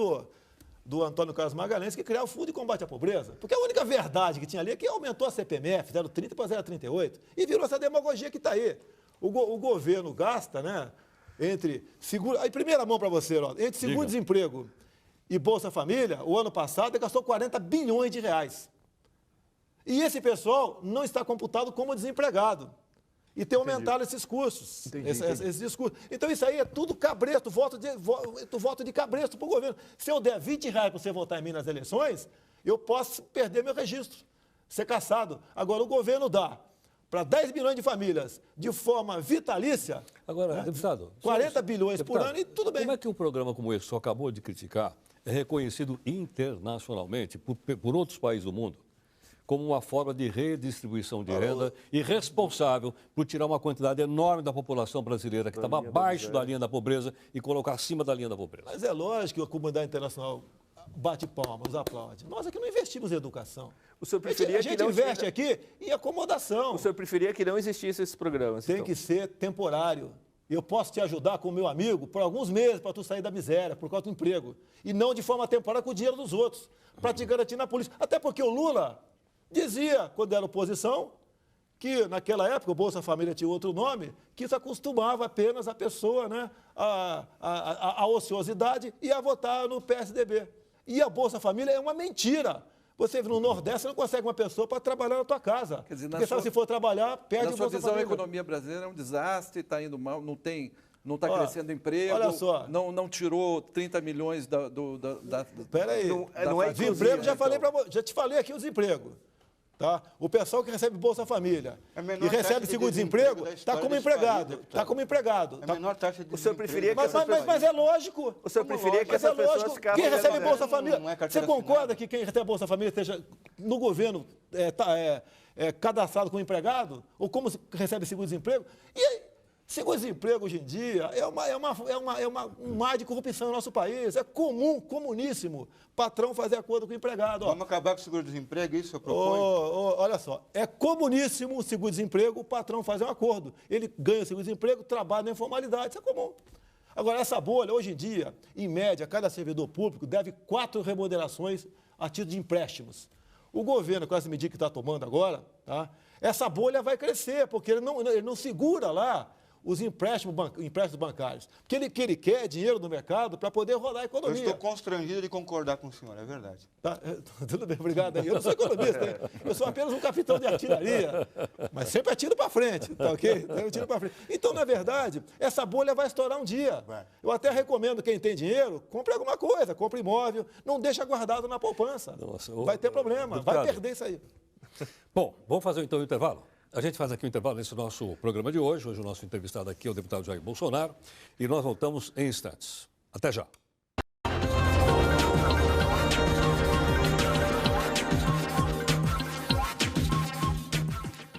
B: do Antônio Carlos Magalhães, que criava o Fundo de Combate à Pobreza. Porque a única verdade que tinha ali é que aumentou a CPMF, 0,30 para 0,38, e virou essa demagogia que está aí. O governo gasta, né, entre seguro... Aí, primeira mão para você, ó, entre seguro-desemprego e Bolsa Família, o ano passado, ele gastou 40 bilhões de reais. E esse pessoal não está computado como desempregado. E tem aumentado esses custos, esses discursos. Então, isso aí é tudo cabresto, voto de cabresto para o governo. Se eu der 20 reais para você votar em mim nas eleições, eu posso perder meu registro, ser cassado. Agora, o governo dá para 10 milhões de famílias de forma vitalícia.
A: Agora,
B: né?
A: deputado...
B: 40 bilhões por ano e tudo bem.
A: Como é que um programa como esse, que você acabou de criticar, é reconhecido internacionalmente por outros países do mundo como uma forma de redistribuição de renda e responsável por tirar uma quantidade enorme da população brasileira que estava abaixo da linha da pobreza e colocar acima da linha da pobreza?
B: Mas é lógico que a comunidade internacional bate palmas, aplaude. Nós aqui não investimos em educação.
E: O senhor preferia
B: a gente investe aqui em acomodação.
E: O senhor preferia que não existissem esses programas?
B: Tem que ser temporário. Eu posso te ajudar com o meu amigo por alguns meses para tu sair da miséria, por causa do emprego. E não de forma temporária com o dinheiro dos outros, para te garantir na polícia. Até porque o Lula dizia, quando era oposição, que naquela época o Bolsa Família tinha outro nome, que isso acostumava apenas a pessoa, né, a ociosidade e a votar no PSDB. E a Bolsa Família é uma mentira. Você no Nordeste você não consegue uma pessoa para trabalhar na tua casa. Quer dizer, porque se for trabalhar, perde o Bolsa Família. Na sua visão,
D: a economia brasileira é um desastre, está indo mal, não está crescendo emprego,
B: olha só.
D: Não tirou 30 milhões da
B: Espera aí. Não é desemprego, já te falei aqui o desemprego. Tá? O pessoal que recebe Bolsa Família e recebe seguro-desemprego está como empregado. Está como empregado.
C: A menor taxa de
E: o senhor preferia que
B: mas é lógico.
E: O senhor preferia que essas pessoas ficassem...
B: Quem recebe Bolsa Família... Você concorda que quem recebe Bolsa Família esteja no governo cadastrado como empregado? Ou como recebe seguro-desemprego? E aí, seguro-desemprego hoje em dia um mar de corrupção no nosso país. É comum, comuníssimo, patrão fazer acordo com o empregado.
C: Vamos acabar com o seguro-desemprego, isso eu proponho?
B: Olha só, é comuníssimo o seguro-desemprego, o patrão fazer um acordo. Ele ganha o seguro-desemprego, trabalha na informalidade, isso é comum. Agora, essa bolha, hoje em dia, em média, cada servidor público deve 4 remunerações a título de empréstimos. O governo, com essa medida que está tomando agora, tá, essa bolha vai crescer, porque ele não segura lá os empréstimos bancários. Porque ele quer dinheiro no mercado para poder rodar a economia.
C: Eu estou constrangido de concordar com o senhor, é verdade.
B: Tá, tudo bem, obrigado. Eu não sou economista, hein? Eu sou apenas um capitão de artilharia, mas sempre atiro para frente, tá ok? Eu tiro para frente. Então, na verdade, essa bolha vai estourar um dia. Eu até recomendo quem tem dinheiro, compre alguma coisa, compre imóvel, não deixa guardado na poupança. Nossa, vai ter problema, vai perder isso aí.
A: Bom, vamos fazer então o intervalo? A gente faz aqui um intervalo nesse nosso programa de hoje. Hoje o nosso entrevistado aqui é o deputado Jair Bolsonaro. E nós voltamos em instantes. Até já.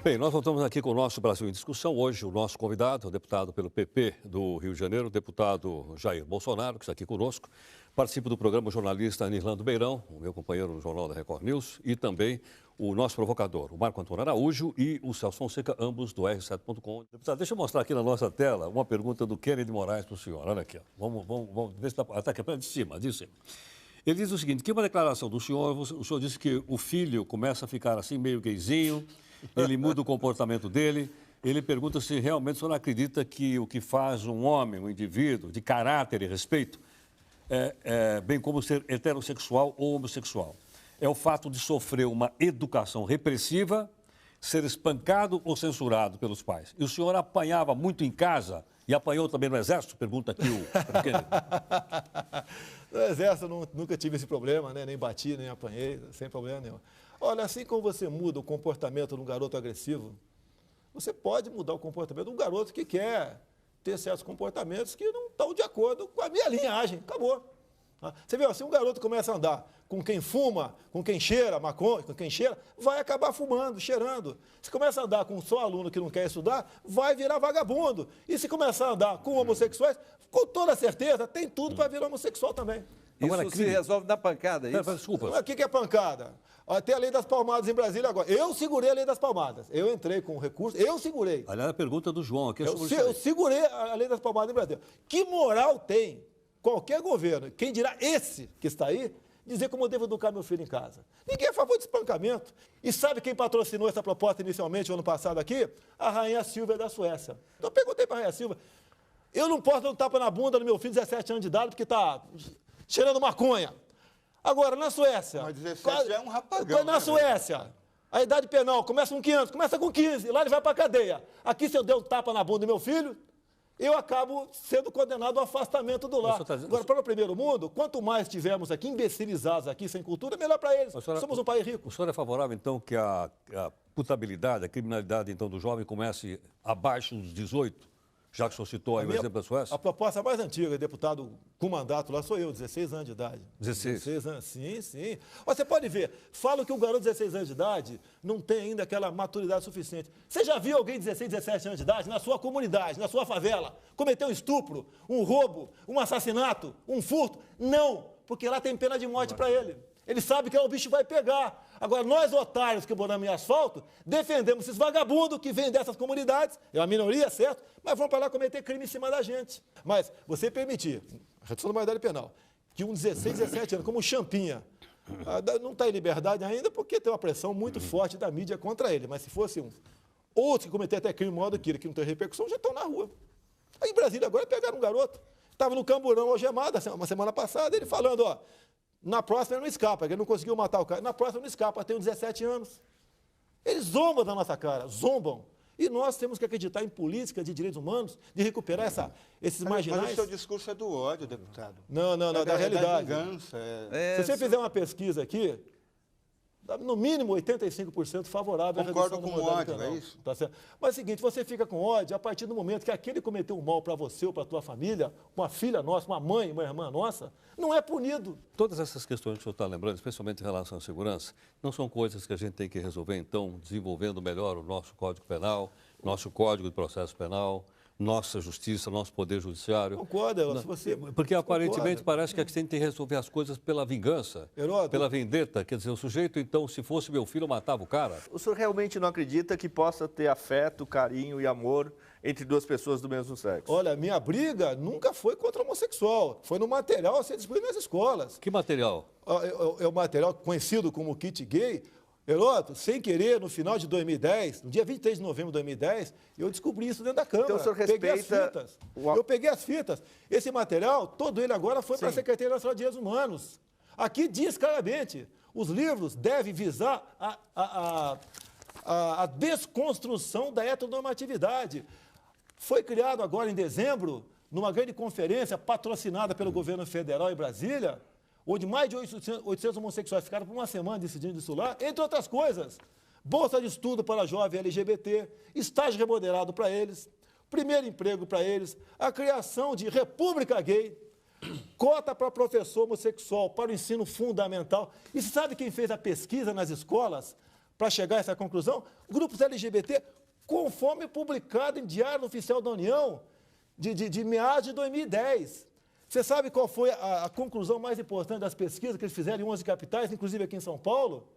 A: Bem, nós voltamos aqui com o nosso Brasil em Discussão. Hoje o nosso convidado, o deputado pelo PP do Rio de Janeiro, o deputado Jair Bolsonaro, que está aqui conosco. Participa do programa o jornalista Nirlando Beirão, o meu companheiro no Jornal da Record News, e também o nosso provocador, o Marco Antônio Araújo e o Celso Fonseca, ambos do R7.com. Deputado, deixa eu mostrar aqui na nossa tela uma pergunta do Kennedy Moraes para o senhor. Olha aqui, ó. Vamos ver se está aqui, de cima. Ele diz o seguinte, que uma declaração do senhor, o senhor disse que o filho começa a ficar assim meio gayzinho, ele muda o comportamento dele. Ele pergunta se realmente o senhor acredita que o que faz um homem, um indivíduo de caráter e respeito, bem como ser heterossexual ou homossexual, é o fato de sofrer uma educação repressiva, ser espancado ou censurado pelos pais. E o senhor apanhava muito em casa e apanhou também no Exército? Pergunta aqui o Kennedy.
B: No Exército eu nunca tive esse problema, né? Nem bati, nem apanhei, sem problema nenhum. Olha, assim como você muda o comportamento de um garoto agressivo, você pode mudar o comportamento de um garoto que quer ter certos comportamentos que não estão de acordo com a minha linhagem. Acabou. Você vê, se um garoto começa a andar com quem fuma, com quem cheira maconha, com quem cheira, vai acabar fumando, cheirando. Se começa a andar com só aluno que não quer estudar, vai virar vagabundo. E se começar a andar com homossexuais, com toda certeza, tem tudo para virar homossexual também.
D: Isso se resolve na pancada, é isso?
A: Desculpa.
B: Mas o que é pancada? Tem a lei das palmadas em Brasília agora. Eu segurei a lei das palmadas. Eu entrei com o recurso, eu segurei.
A: Aliás, a pergunta do João aqui é sobre
B: eu segurei a lei das palmadas em Brasília. Que moral tem qualquer governo, quem dirá esse que está aí, dizer como eu devo educar meu filho em casa? Ninguém é a favor de espancamento. E sabe quem patrocinou essa proposta inicialmente, no ano passado aqui? A Rainha Silvia da Suécia. Então eu perguntei para a Rainha Silvia, eu não posso dar um tapa na bunda do meu filho de 17 anos de idade porque está cheirando maconha. Agora, na Suécia...
C: Mas 17 já é um rapagão.
B: Na Suécia, a idade penal começa com 15 anos, começa com 15, lá ele vai para a cadeia. Aqui, se eu der um tapa na bunda do meu filho, eu acabo sendo condenado ao afastamento do lar. Agora, para o primeiro mundo, quanto mais tivermos aqui imbecilizados aqui, sem cultura, melhor para eles. Somos um país rico.
A: O senhor é favorável, então, que a putabilidade, a criminalidade, então, do jovem comece abaixo dos 18? Já que o senhor citou aí o exemplo da Suécia?
B: A proposta mais antiga, deputado com mandato lá, sou eu, 16 anos de idade.
A: 16
B: anos, sim. Você pode ver, falo que o garoto de 16 anos de idade não tem ainda aquela maturidade suficiente. Você já viu alguém de 16, 17 anos de idade, na sua comunidade, na sua favela, cometer um estupro, um roubo, um assassinato, um furto? Não, porque lá tem pena de morte para ele. Ele sabe que o bicho vai pegar. Agora, nós, otários que moramos em asfalto, defendemos esses vagabundos que vêm dessas comunidades, é uma minoria, certo? Mas vão para lá cometer crime em cima da gente. Mas você permitir, redução da maioridade penal, que um 16, 17 anos, como o Champinha, não está em liberdade ainda porque tem uma pressão muito forte da mídia contra ele. Mas se fosse outros que cometer até crime maior do que ele, que não tem repercussão, já estão na rua. Aí em Brasília agora pegaram um garoto, estava no Camburão algemado, uma semana passada, ele falando, ó, na próxima ele não escapa, ele não conseguiu matar o cara. Na próxima não escapa, tem 17 anos. Eles zombam da nossa cara, zombam. E nós temos que acreditar em política de direitos humanos, de recuperar esses marginais.
C: Mas o seu discurso é do ódio, deputado.
B: Não, da realidade.
C: Da vingança.
B: Se você fizer uma pesquisa aqui, no mínimo 85% favorável à redução da maioridade penal.
C: É isso?
B: Tá certo? Mas é o seguinte, você fica com ódio a partir do momento que aquele cometeu um mal para você ou para a tua família, uma filha nossa, uma mãe, uma irmã nossa, não é punido.
A: Todas essas questões que o senhor está lembrando, especialmente em relação à segurança, não são coisas que a gente tem que resolver, então, desenvolvendo melhor o nosso Código Penal, nosso Código de Processo Penal, nossa justiça, nosso poder judiciário.
B: Concorda, você...
A: Porque aparentemente parece que a gente tem que resolver as coisas pela vingança, pela vendetta. Quer dizer, o sujeito, então, se fosse meu filho, matava o cara.
E: O senhor realmente não acredita que possa ter afeto, carinho e amor entre duas pessoas do mesmo sexo?
B: Olha, minha briga nunca foi contra o homossexual. Foi no material a ser distribuído nas escolas.
A: Que material?
B: É o material conhecido como kit gay. Heródoto, sem querer, no final de 2010, no dia 23 de novembro de 2010, eu descobri isso dentro da Câmara.
E: Então o senhor respeita...
B: Peguei as fitas. Eu peguei as fitas. Esse material, todo ele agora foi para a Secretaria Nacional de Direitos Humanos. Aqui diz claramente, os livros devem visar a desconstrução da heteronormatividade. Foi criado agora em dezembro, numa grande conferência patrocinada pelo governo federal em Brasília, onde mais de 800 homossexuais ficaram por uma semana decidindo isso lá, entre outras coisas, bolsa de estudo para jovem LGBT, estágio remunerado para eles, primeiro emprego para eles, a criação de república gay, cota para professor homossexual para o ensino fundamental. E você sabe quem fez a pesquisa nas escolas para chegar a essa conclusão? Grupos LGBT, conforme publicado em Diário Oficial da União, de meados de 2010. Você sabe qual foi a conclusão mais importante das pesquisas que eles fizeram em 11 capitais, inclusive aqui em São Paulo?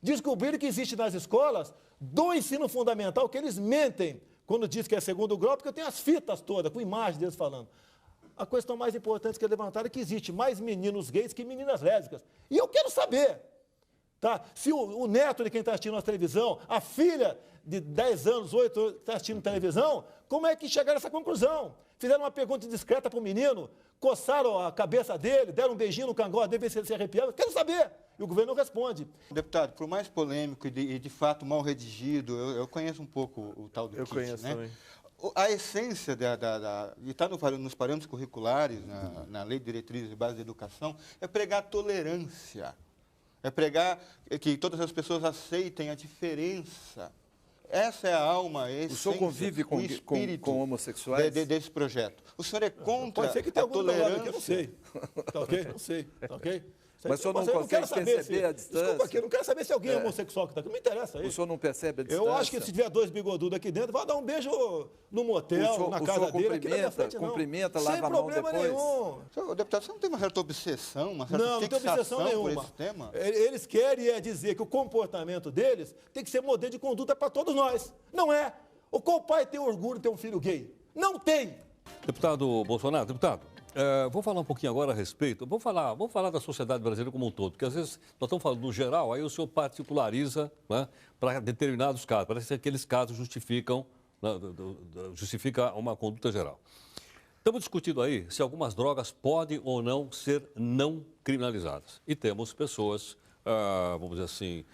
B: Descobriram que existe nas escolas do ensino fundamental que eles mentem quando diz que é segundo grau, porque eu tenho as fitas todas, com imagens deles falando. A questão mais importante que eles levantaram é que existe mais meninos gays que meninas lésbicas. E eu quero saber, tá? Se o neto de quem está assistindo a televisão, a filha de 10 anos, 8 anos, que está assistindo televisão, como é que chegaram a essa conclusão? Fizeram uma pergunta discreta para o menino, coçaram a cabeça dele, deram um beijinho no cangote dele, ver se ele se arrepiava. Quero saber. E o governo não responde.
C: Deputado, por mais polêmico e de fato mal redigido, eu conheço um pouco o tal do kit,
E: conheço
C: né?
E: também.
C: A essência de estar nos parâmetros curriculares, na Lei de Diretrizes e Bases de Educação, é pregar tolerância. É pregar que todas as pessoas aceitem a diferença. Essa é a alma, a essência,
D: o senhor convive com homossexuais?
C: Desse projeto. O senhor é contra
B: Pode ser que tenha
C: a
B: algum
C: tolerância?
B: Aqui, eu não sei. Tá ok? Não sei. Tá ok?
D: Mas o senhor não consegue perceber a distância?
B: Desculpa aqui, eu não quero saber se alguém é homossexual que está aqui. Não me interessa isso.
D: O senhor não percebe a distância?
B: Eu acho que se tiver 2 bigodudos aqui dentro, vai dar um beijo no motel, na casa dele, aqui na minha frente, não.
D: Cumprimenta, lava a mão depois.
B: Sem problema nenhum.
C: Senhor, deputado, você não tem uma certa obsessão, uma certa
B: não tem obsessão nenhuma.
C: por esse tema?
B: Eles querem dizer que o comportamento deles tem que ser modelo de conduta para todos nós. Não é. Qual pai tem orgulho de ter um filho gay? Não tem.
A: Deputado Bolsonaro, deputado, vou falar um pouquinho agora a respeito, vamos falar da sociedade brasileira como um todo, porque às vezes nós estamos falando no geral, aí o senhor particulariza, né, para determinados casos, parece que aqueles casos justifica uma conduta geral. Estamos discutindo aí se algumas drogas podem ou não ser não criminalizadas. E temos pessoas, vamos dizer assim,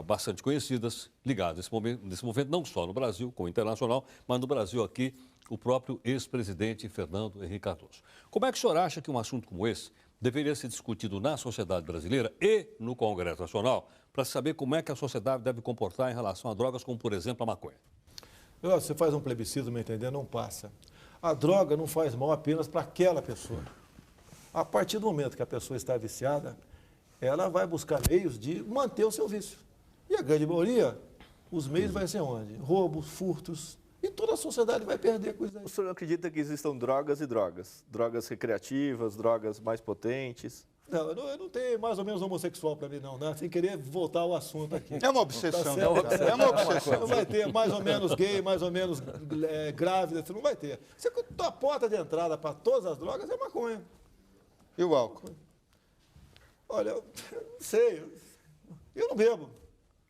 A: bastante conhecidas, ligadas nesse movimento, não só no Brasil, como internacional, mas no Brasil aqui, o próprio ex-presidente Fernando Henrique Cardoso. Como é que o senhor acha que um assunto como esse deveria ser discutido na sociedade brasileira e no Congresso Nacional, para saber como é que a sociedade deve comportar em relação a drogas como, por exemplo, a maconha?
B: Você faz um plebiscito, me entender, não passa. A droga não faz mal apenas para aquela pessoa. A partir do momento que a pessoa está viciada, ela vai buscar meios de manter o seu vício. E a grande maioria, os meios vai ser onde? Roubos, furtos, e toda a sociedade vai perder com isso aí.
E: O senhor acredita que existam drogas e drogas? Drogas recreativas, drogas mais potentes?
B: Não, eu não tenho mais ou menos homossexual para mim, não, né? Sem querer voltar ao assunto aqui.
C: É uma obsessão.
B: Tá
C: É uma obsessão.
B: Não vai ter mais ou menos gay, mais ou menos grávida, você não vai ter. A porta de entrada para todas as drogas é maconha.
C: E o álcool?
B: Olha, eu não sei. Eu não bebo.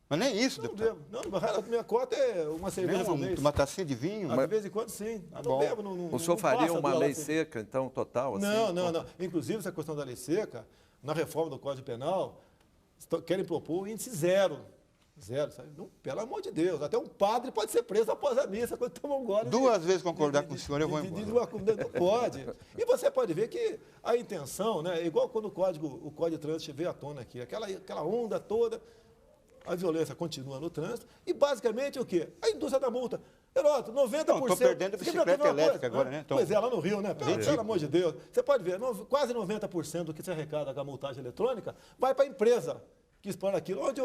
C: Mas nem isso,
B: deputado. Não, a minha cota é uma cerveja por mês.
C: Uma tacinha de vinho?
B: De vez em quando, sim. Não bebo,
D: o senhor faria uma lei seca, então, total? Assim,
B: não. Inclusive, essa questão da lei seca, na reforma do Código Penal, querem propor o índice zero. Zero, sabe? Não, pelo amor de Deus. Até um padre pode ser preso após a missa, quando toma um gole.
C: 2 vezes concordar com o senhor, eu vou embora.
B: Não pode. E você pode ver que a intenção, né, igual quando o Código de Trânsito veio à tona aqui, aquela onda toda, a violência continua no trânsito, e basicamente o quê? A indústria da multa. Heródoto, 90%...
C: Estou perdendo bicicleta elétrica agora, né?
B: Pois é, lá no Rio, né? Pelo amor de Deus. Você pode ver, quase 90% do que se arrecada com a multagem eletrônica vai para a empresa que expõe aquilo. Onde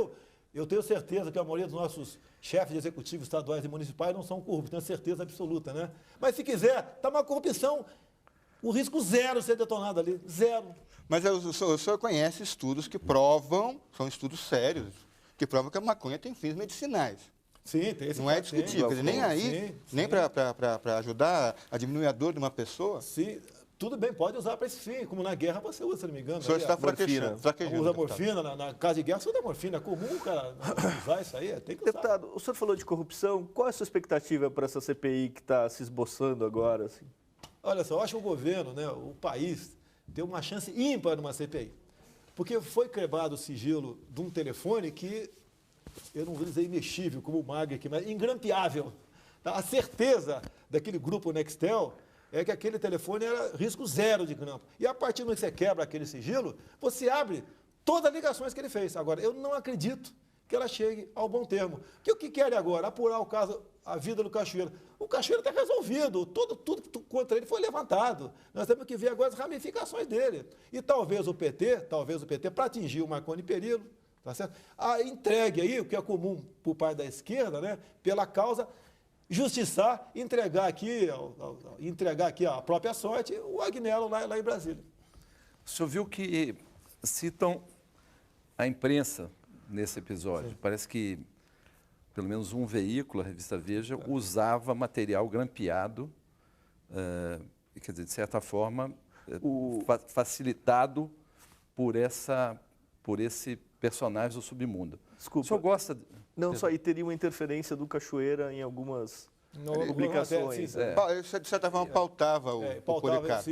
B: eu tenho certeza que a maioria dos nossos chefes de executivos estaduais e municipais não são corruptos, tenho certeza absoluta, né? Mas se quiser, está uma corrupção, o risco zero de ser detonado ali, zero.
C: Mas o senhor conhece estudos que provam, são estudos sérios, que provam que a maconha tem fins medicinais.
B: Sim, tem esse.
C: Não é discutível, quer dizer, nem aí, nem para ajudar a diminuir a dor de uma pessoa.
B: Sim, tudo bem, pode usar para esse fim, como na guerra você usa, se não me engano.
C: O senhor está fraquejando.
B: Usa morfina, na casa de guerra você usa morfina, é comum, cara, usar isso aí, tem que usar.
E: Deputado, o senhor falou de corrupção, qual é a sua expectativa para essa CPI que está se esboçando agora? Assim?
B: Olha só, eu acho que o governo, né, o país, tem uma chance ímpar numa CPI. Porque foi quebrado o sigilo de um telefone que, eu não vou dizer imexível, como o Magre aqui, mas ingrampeável. Tá? A certeza daquele grupo Nextel é que aquele telefone era risco zero de grampo. E a partir do momento que você quebra aquele sigilo, você abre todas as ligações que ele fez. Agora, eu não acredito que ela chegue ao bom termo. O que querem agora? Apurar o caso, a vida do Cachoeira. O Cachoeira está resolvido, tudo contra ele foi levantado. Nós temos que ver agora as ramificações dele. E talvez o PT, para atingir o Marconi Perillo, tá certo? Entregue aí, o que é comum por parte da esquerda, né, pela causa, justiçar, entregar aqui a própria sorte, o Agnello lá em Brasília.
D: O senhor viu que citam a imprensa nesse episódio. Sim. Parece que pelo menos um veículo, a revista Veja, usava material grampeado, quer dizer, de certa forma, facilitado por esse personagem do submundo.
E: Desculpa.
D: O senhor gosta...
E: Não, só aí teria uma interferência do Cachoeira em algumas publicações.
C: De certa forma, pautava o Policarpo.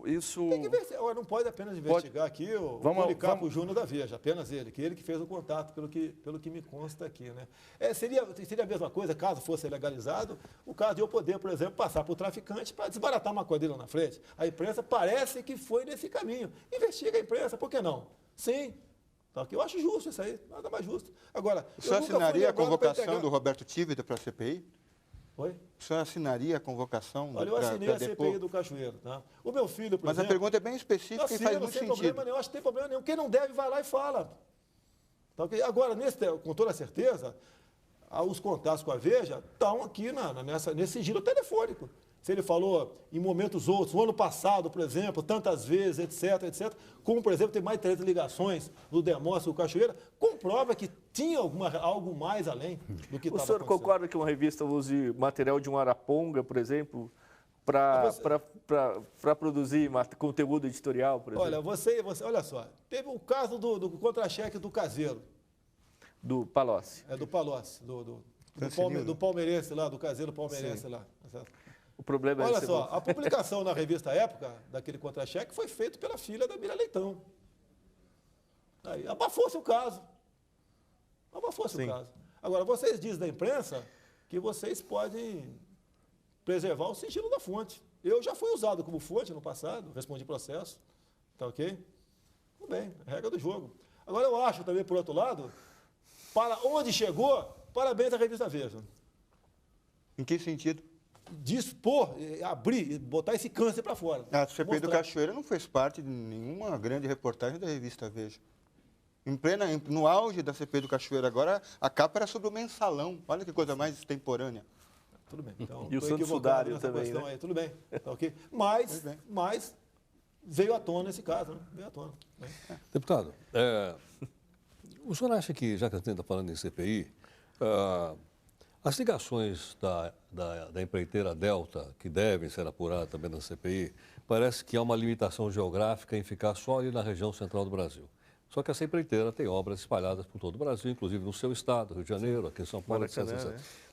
D: Isso...
B: Tem que ver, não pode apenas investigar aqui o Policarpo Júnior da Veja, apenas ele que fez o contato, pelo que me consta aqui. Né? Seria a mesma coisa, caso fosse legalizado, o caso de eu poder, por exemplo, passar para o traficante para desbaratar uma coisa dele lá na frente. A imprensa parece que foi nesse caminho. Investiga a imprensa, por que não? Sim. Tá? Eu acho justo isso aí, nada mais justo. Agora,
C: o senhor assinaria a convocação do Roberto Tívida para a CPI?
B: Oi?
C: O senhor assinaria a convocação?
B: Olha, eu assinei a CPI do Cachoeiro. Tá? O meu filho, por exemplo...
C: Mas a pergunta é bem específica e faz muito sentido.
B: Não tem problema nenhum, acho que tem problema nenhum. Quem não deve, vai lá e fala. Tá, okay? Agora, com toda certeza, os contatos com a Veja estão aqui nesse sigilo telefônico. Se ele falou em momentos outros, no ano passado, por exemplo, tantas vezes, etc., como, por exemplo, tem mais 3 ligações do Demóstenes e do Cachoeira, comprova que tinha algo mais além do que estava acontecendo.
E: O senhor concorda que uma revista use material de um araponga, por exemplo, para produzir conteúdo editorial, por exemplo?
B: Olha, olha só, teve o caso do contra-cheque do Caseiro.
E: Do Palocci.
B: Do Palocci, do palmeirense lá, do Caseiro palmeirense lá.
E: O problema é
B: olha só, a publicação na revista Época, daquele contra-cheque, foi feita pela filha da Mira Leitão. Aí, abafou-se o caso. Abafou-se o caso. Agora, vocês dizem da imprensa que vocês podem preservar o sigilo da fonte. Eu já fui usado como fonte no passado, respondi processo. Tá ok? Tudo bem, é regra do jogo. Agora, eu acho também, por outro lado, para onde chegou, parabéns à revista Veja.
C: Em que sentido?
B: Dispor, abrir, botar esse câncer para fora.
C: A CPI do Cachoeira não fez parte de nenhuma grande reportagem da revista Veja. No auge da CPI do Cachoeira agora, a capa era sobre o mensalão. Olha que coisa mais extemporânea.
B: Tudo bem. Então,
E: e o Santos Sudário também, né?
B: Aí, tudo bem. Tá, okay? Mas veio à tona esse caso, né? Veio à tona.
A: Deputado, o senhor acha que, já que a gente está falando em CPI, as ligações da empreiteira Delta, que devem ser apuradas também na CPI, parece que há uma limitação geográfica em ficar só ali na região central do Brasil. Só que essa empreiteira tem obras espalhadas por todo o Brasil, inclusive no seu estado, Rio de Janeiro, aqui em São Paulo, etc.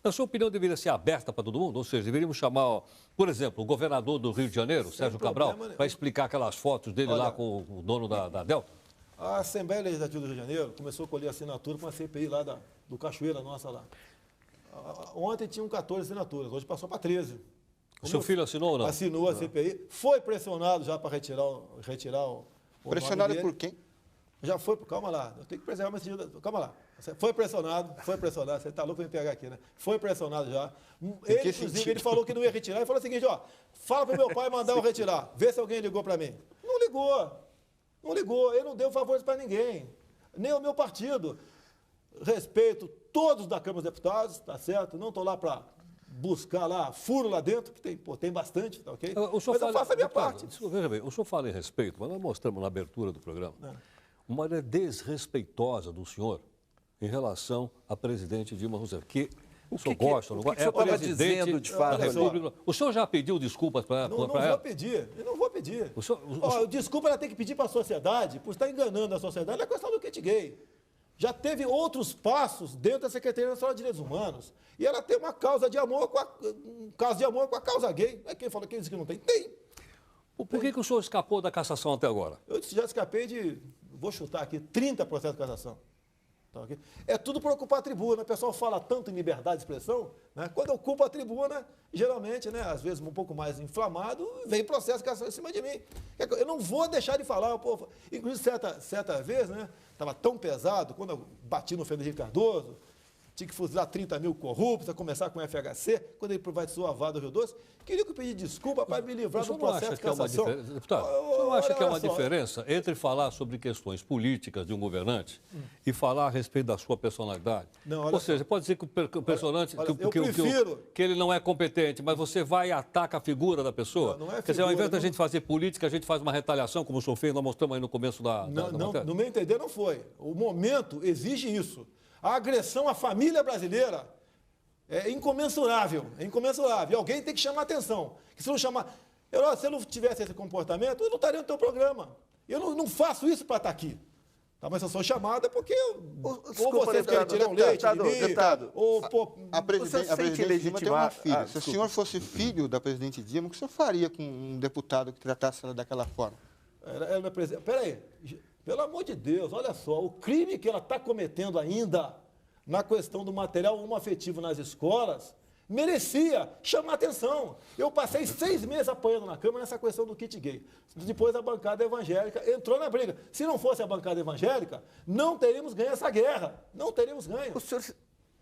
A: Na sua opinião, deveria ser aberta para todo mundo? Ou seja, deveríamos chamar, por exemplo, o governador do Rio de Janeiro, Sérgio Cabral, para explicar aquelas fotos dele lá com o dono da Delta?
B: A Assembleia Legislativa do Rio de Janeiro começou a colher assinatura para uma CPI lá do Cachoeira nossa lá. Ontem tinham 14 assinaturas, hoje passou para 13.
A: O seu filho assinou ou não?
B: Assinou a CPI, foi pressionado já para retirar o
C: pressionado por quem?
B: Já foi, calma lá, eu tenho que preservar meu sigilo, calma lá. Foi pressionado, você está louco para me pegar aqui, né? Foi pressionado já. Ele, inclusive, ele falou que não ia retirar, ele falou o seguinte, fala para o meu pai mandar eu retirar, vê se alguém ligou para mim. Não ligou, ele não deu favores para ninguém, nem o meu partido. Respeito todos da Câmara dos Deputados, tá certo? Não estou lá para buscar lá furo lá dentro, que tem bastante, tá ok? Mas eu faço a minha parte.
A: Veja bem, o senhor fala em respeito, mas nós mostramos na abertura do programa uma maneira desrespeitosa do senhor em relação à presidente Dilma Rousseff, que o senhor gosta, não gosta?
D: É a presidente
E: de fato,
A: da República. O senhor já pediu desculpas para ela?
B: Não vou pedir, eu não vou pedir. Desculpa ela tem que pedir para a sociedade, por estar enganando a sociedade, é a questão do kit gay. Já teve outros passos dentro da Secretaria Nacional de Direitos Humanos. E ela tem uma causa de amor com a causa gay. Quem fala que diz que não tem? Tem.
A: Por que o senhor escapou da cassação até agora?
B: Eu já escapei vou chutar aqui, 30% de cassação. Tá, okay? É tudo por ocupar a tribuna. O pessoal fala tanto em liberdade de expressão, né? Quando ocupa a tribuna, geralmente, né, às vezes um pouco mais inflamado, vem processo de cassação em cima de mim. Eu não vou deixar de falar. Inclusive, certa vez, né, estava tão pesado, quando eu bati no Fernando Henrique Cardoso, tinha que fuzilar 30 mil corruptos, a começar com o FHC, quando ele privatizou a Vale do Rio Doce, queria que eu pedisse desculpa para me livrar do processo de cassação.
A: Deputado, você não acha que há uma diferença entre falar sobre questões políticas de um governante e falar a respeito da sua personalidade?
B: Não,
A: ou seja, pode dizer que o personagem, que ele não é competente, mas você vai e ataca a figura da pessoa?
B: Não é
A: Quer dizer, ao invés da gente fazer política, a gente faz uma retaliação, como o senhor fez, nós mostramos aí no começo da matéria.
B: No meu entender, não foi. O momento exige isso. A agressão à família brasileira é incomensurável, E alguém tem que chamar a atenção. Se não chamar... se eu não tivesse esse comportamento, eu não estaria no teu programa. Eu não faço isso para estar aqui. Tá, mas eu sou chamada porque ou vocês querem tirar um leite de mim,
C: a presidente Dilma tem uma filha. Se o senhor fosse filho da presidente Dilma, o que o senhor faria com um deputado que tratasse ela daquela forma?
B: Peraí. Pelo amor de Deus, olha só, o crime que ela está cometendo ainda na questão do material homoafetivo nas escolas merecia chamar atenção. Eu passei 6 meses apanhando na Câmara nessa questão do kit gay. Depois a bancada evangélica entrou na briga. Se não fosse a bancada evangélica, não teríamos ganho essa guerra. Não teríamos ganho.
E: O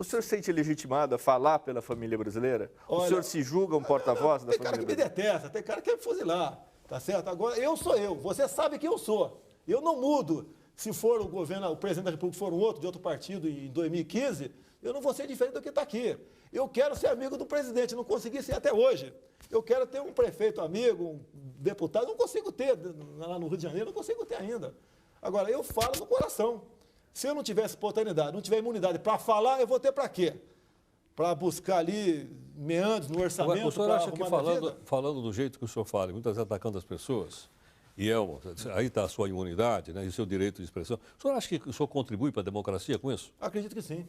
E: senhor se sente legitimado a falar pela família brasileira?
B: Olha,
E: o senhor se julga um porta-voz da família brasileira?
B: Tem cara que me detesta, tem cara que quer me fuzilar, tá certo? Agora, eu sou eu, você sabe que eu sou. Eu não mudo. Se for o presidente da República for um outro, de outro partido, em 2015, eu não vou ser diferente do que está aqui. Eu quero ser amigo do presidente, não consegui ser até hoje. Eu quero ter um prefeito amigo, um deputado, não consigo ter, lá no Rio de Janeiro, não consigo ter ainda. Agora, eu falo no coração. Se eu não tivesse oportunidade, não tiver imunidade para falar, eu vou ter para quê? Para buscar ali meandros no orçamento.
A: O senhor acha que falando do jeito que o senhor fala, muitas vezes atacando as pessoas, aí está a sua imunidade, né, e o seu direito de expressão, o senhor acha que o senhor contribui para a democracia com isso?
B: Acredito que sim.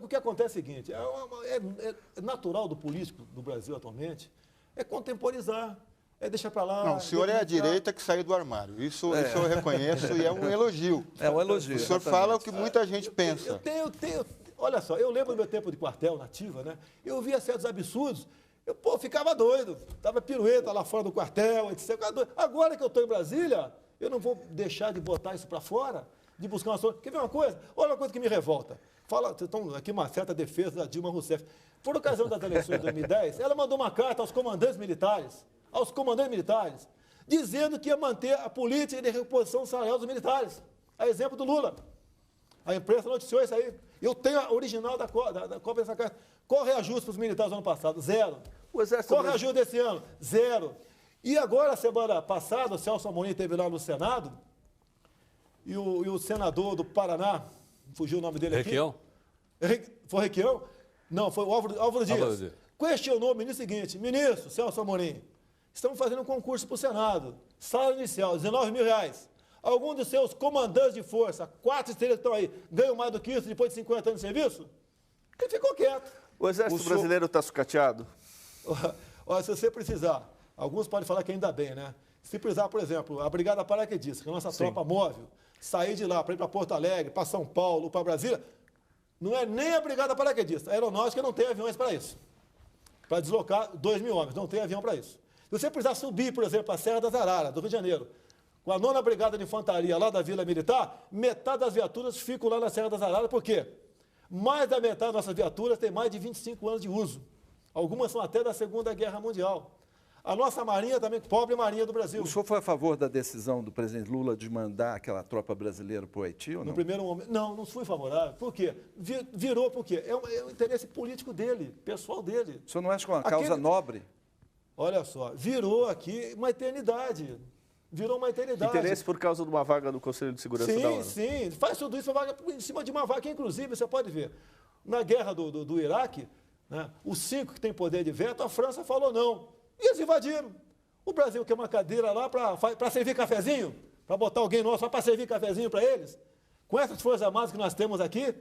B: O que acontece é o seguinte, é natural do político do Brasil atualmente, é contemporizar, é deixar para lá...
C: Não, o senhor é a direita que saiu do armário. Isso eu reconheço e é um elogio.
D: É um elogio.
C: O senhor fala o que muita gente pensa.
B: Olha só, eu lembro do meu tempo de quartel, nativa, né? Eu via certos absurdos, eu ficava doido, dava pirueta lá fora do quartel, etc. Agora que eu estou em Brasília, eu não vou deixar de botar isso para fora, de buscar uma solução. Quer ver uma coisa? Olha uma coisa que me revolta. Então, aqui uma certa defesa da Dilma Rousseff. Por ocasião das eleições de 2010, ela mandou uma carta aos comandantes militares, dizendo que ia manter a política de reposição salarial dos militares. A exemplo do Lula. A imprensa noticiou isso aí. Eu tenho a original da cópia dessa carta. Qual o reajuste para os militares do ano passado? 0. Qual o reajuste desse ano? 0. E agora, semana passada, o Celso Amorim esteve lá no Senado, e o senador do Paraná, fugiu o nome dele aqui.
A: Requião?
B: Foi Requião? Não, foi o Álvaro Dias. Questionou o ministro seguinte: ministro Celso Amorim, estamos fazendo um concurso para o Senado, salário inicial, R$19 mil. Algum dos seus comandantes de força, 4 estrelas que estão aí, ganham mais do que isso depois de 50 anos de serviço? Ele ficou quieto.
E: O Exército Brasileiro está sucateado?
B: Olha, se você precisar, alguns podem falar que ainda bem, né? Se precisar, por exemplo, a Brigada Paraquedista, que é a nossa tropa móvel, sair de lá para ir para Porto Alegre, para São Paulo, para Brasília, não é nem a Brigada Paraquedista. A aeronáutica não tem aviões para isso. Para deslocar 2 mil homens, não tem avião para isso. Se você precisar subir, por exemplo, para a Serra das Araras, do Rio de Janeiro, com a 9ª Brigada de Infantaria lá da Vila Militar, metade das viaturas ficam lá na Serra das Araras. Por quê? Mais da metade das nossas viaturas tem mais de 25 anos de uso. Algumas são até da Segunda Guerra Mundial. A nossa marinha também, pobre marinha do Brasil.
D: O senhor foi a favor da decisão do presidente Lula de mandar aquela tropa brasileira para o Haiti ou não?
B: No primeiro momento, não fui favorável. Por quê? Virou por quê? É o interesse político dele, pessoal dele.
D: O senhor não acha que é uma causa nobre?
B: Olha só, virou aqui uma eternidade. Virou uma eternidade.
E: Interesse por causa de uma vaga do Conselho de Segurança da ONU.
B: Sim, faz tudo isso em cima de uma vaga, que inclusive, você pode ver, na guerra do Iraque, né, os 5 que têm poder de veto, a França falou não. E eles invadiram. O Brasil quer uma cadeira lá para servir cafezinho? Para botar alguém nosso só para servir cafezinho para eles? Com essas forças armadas que nós temos aqui,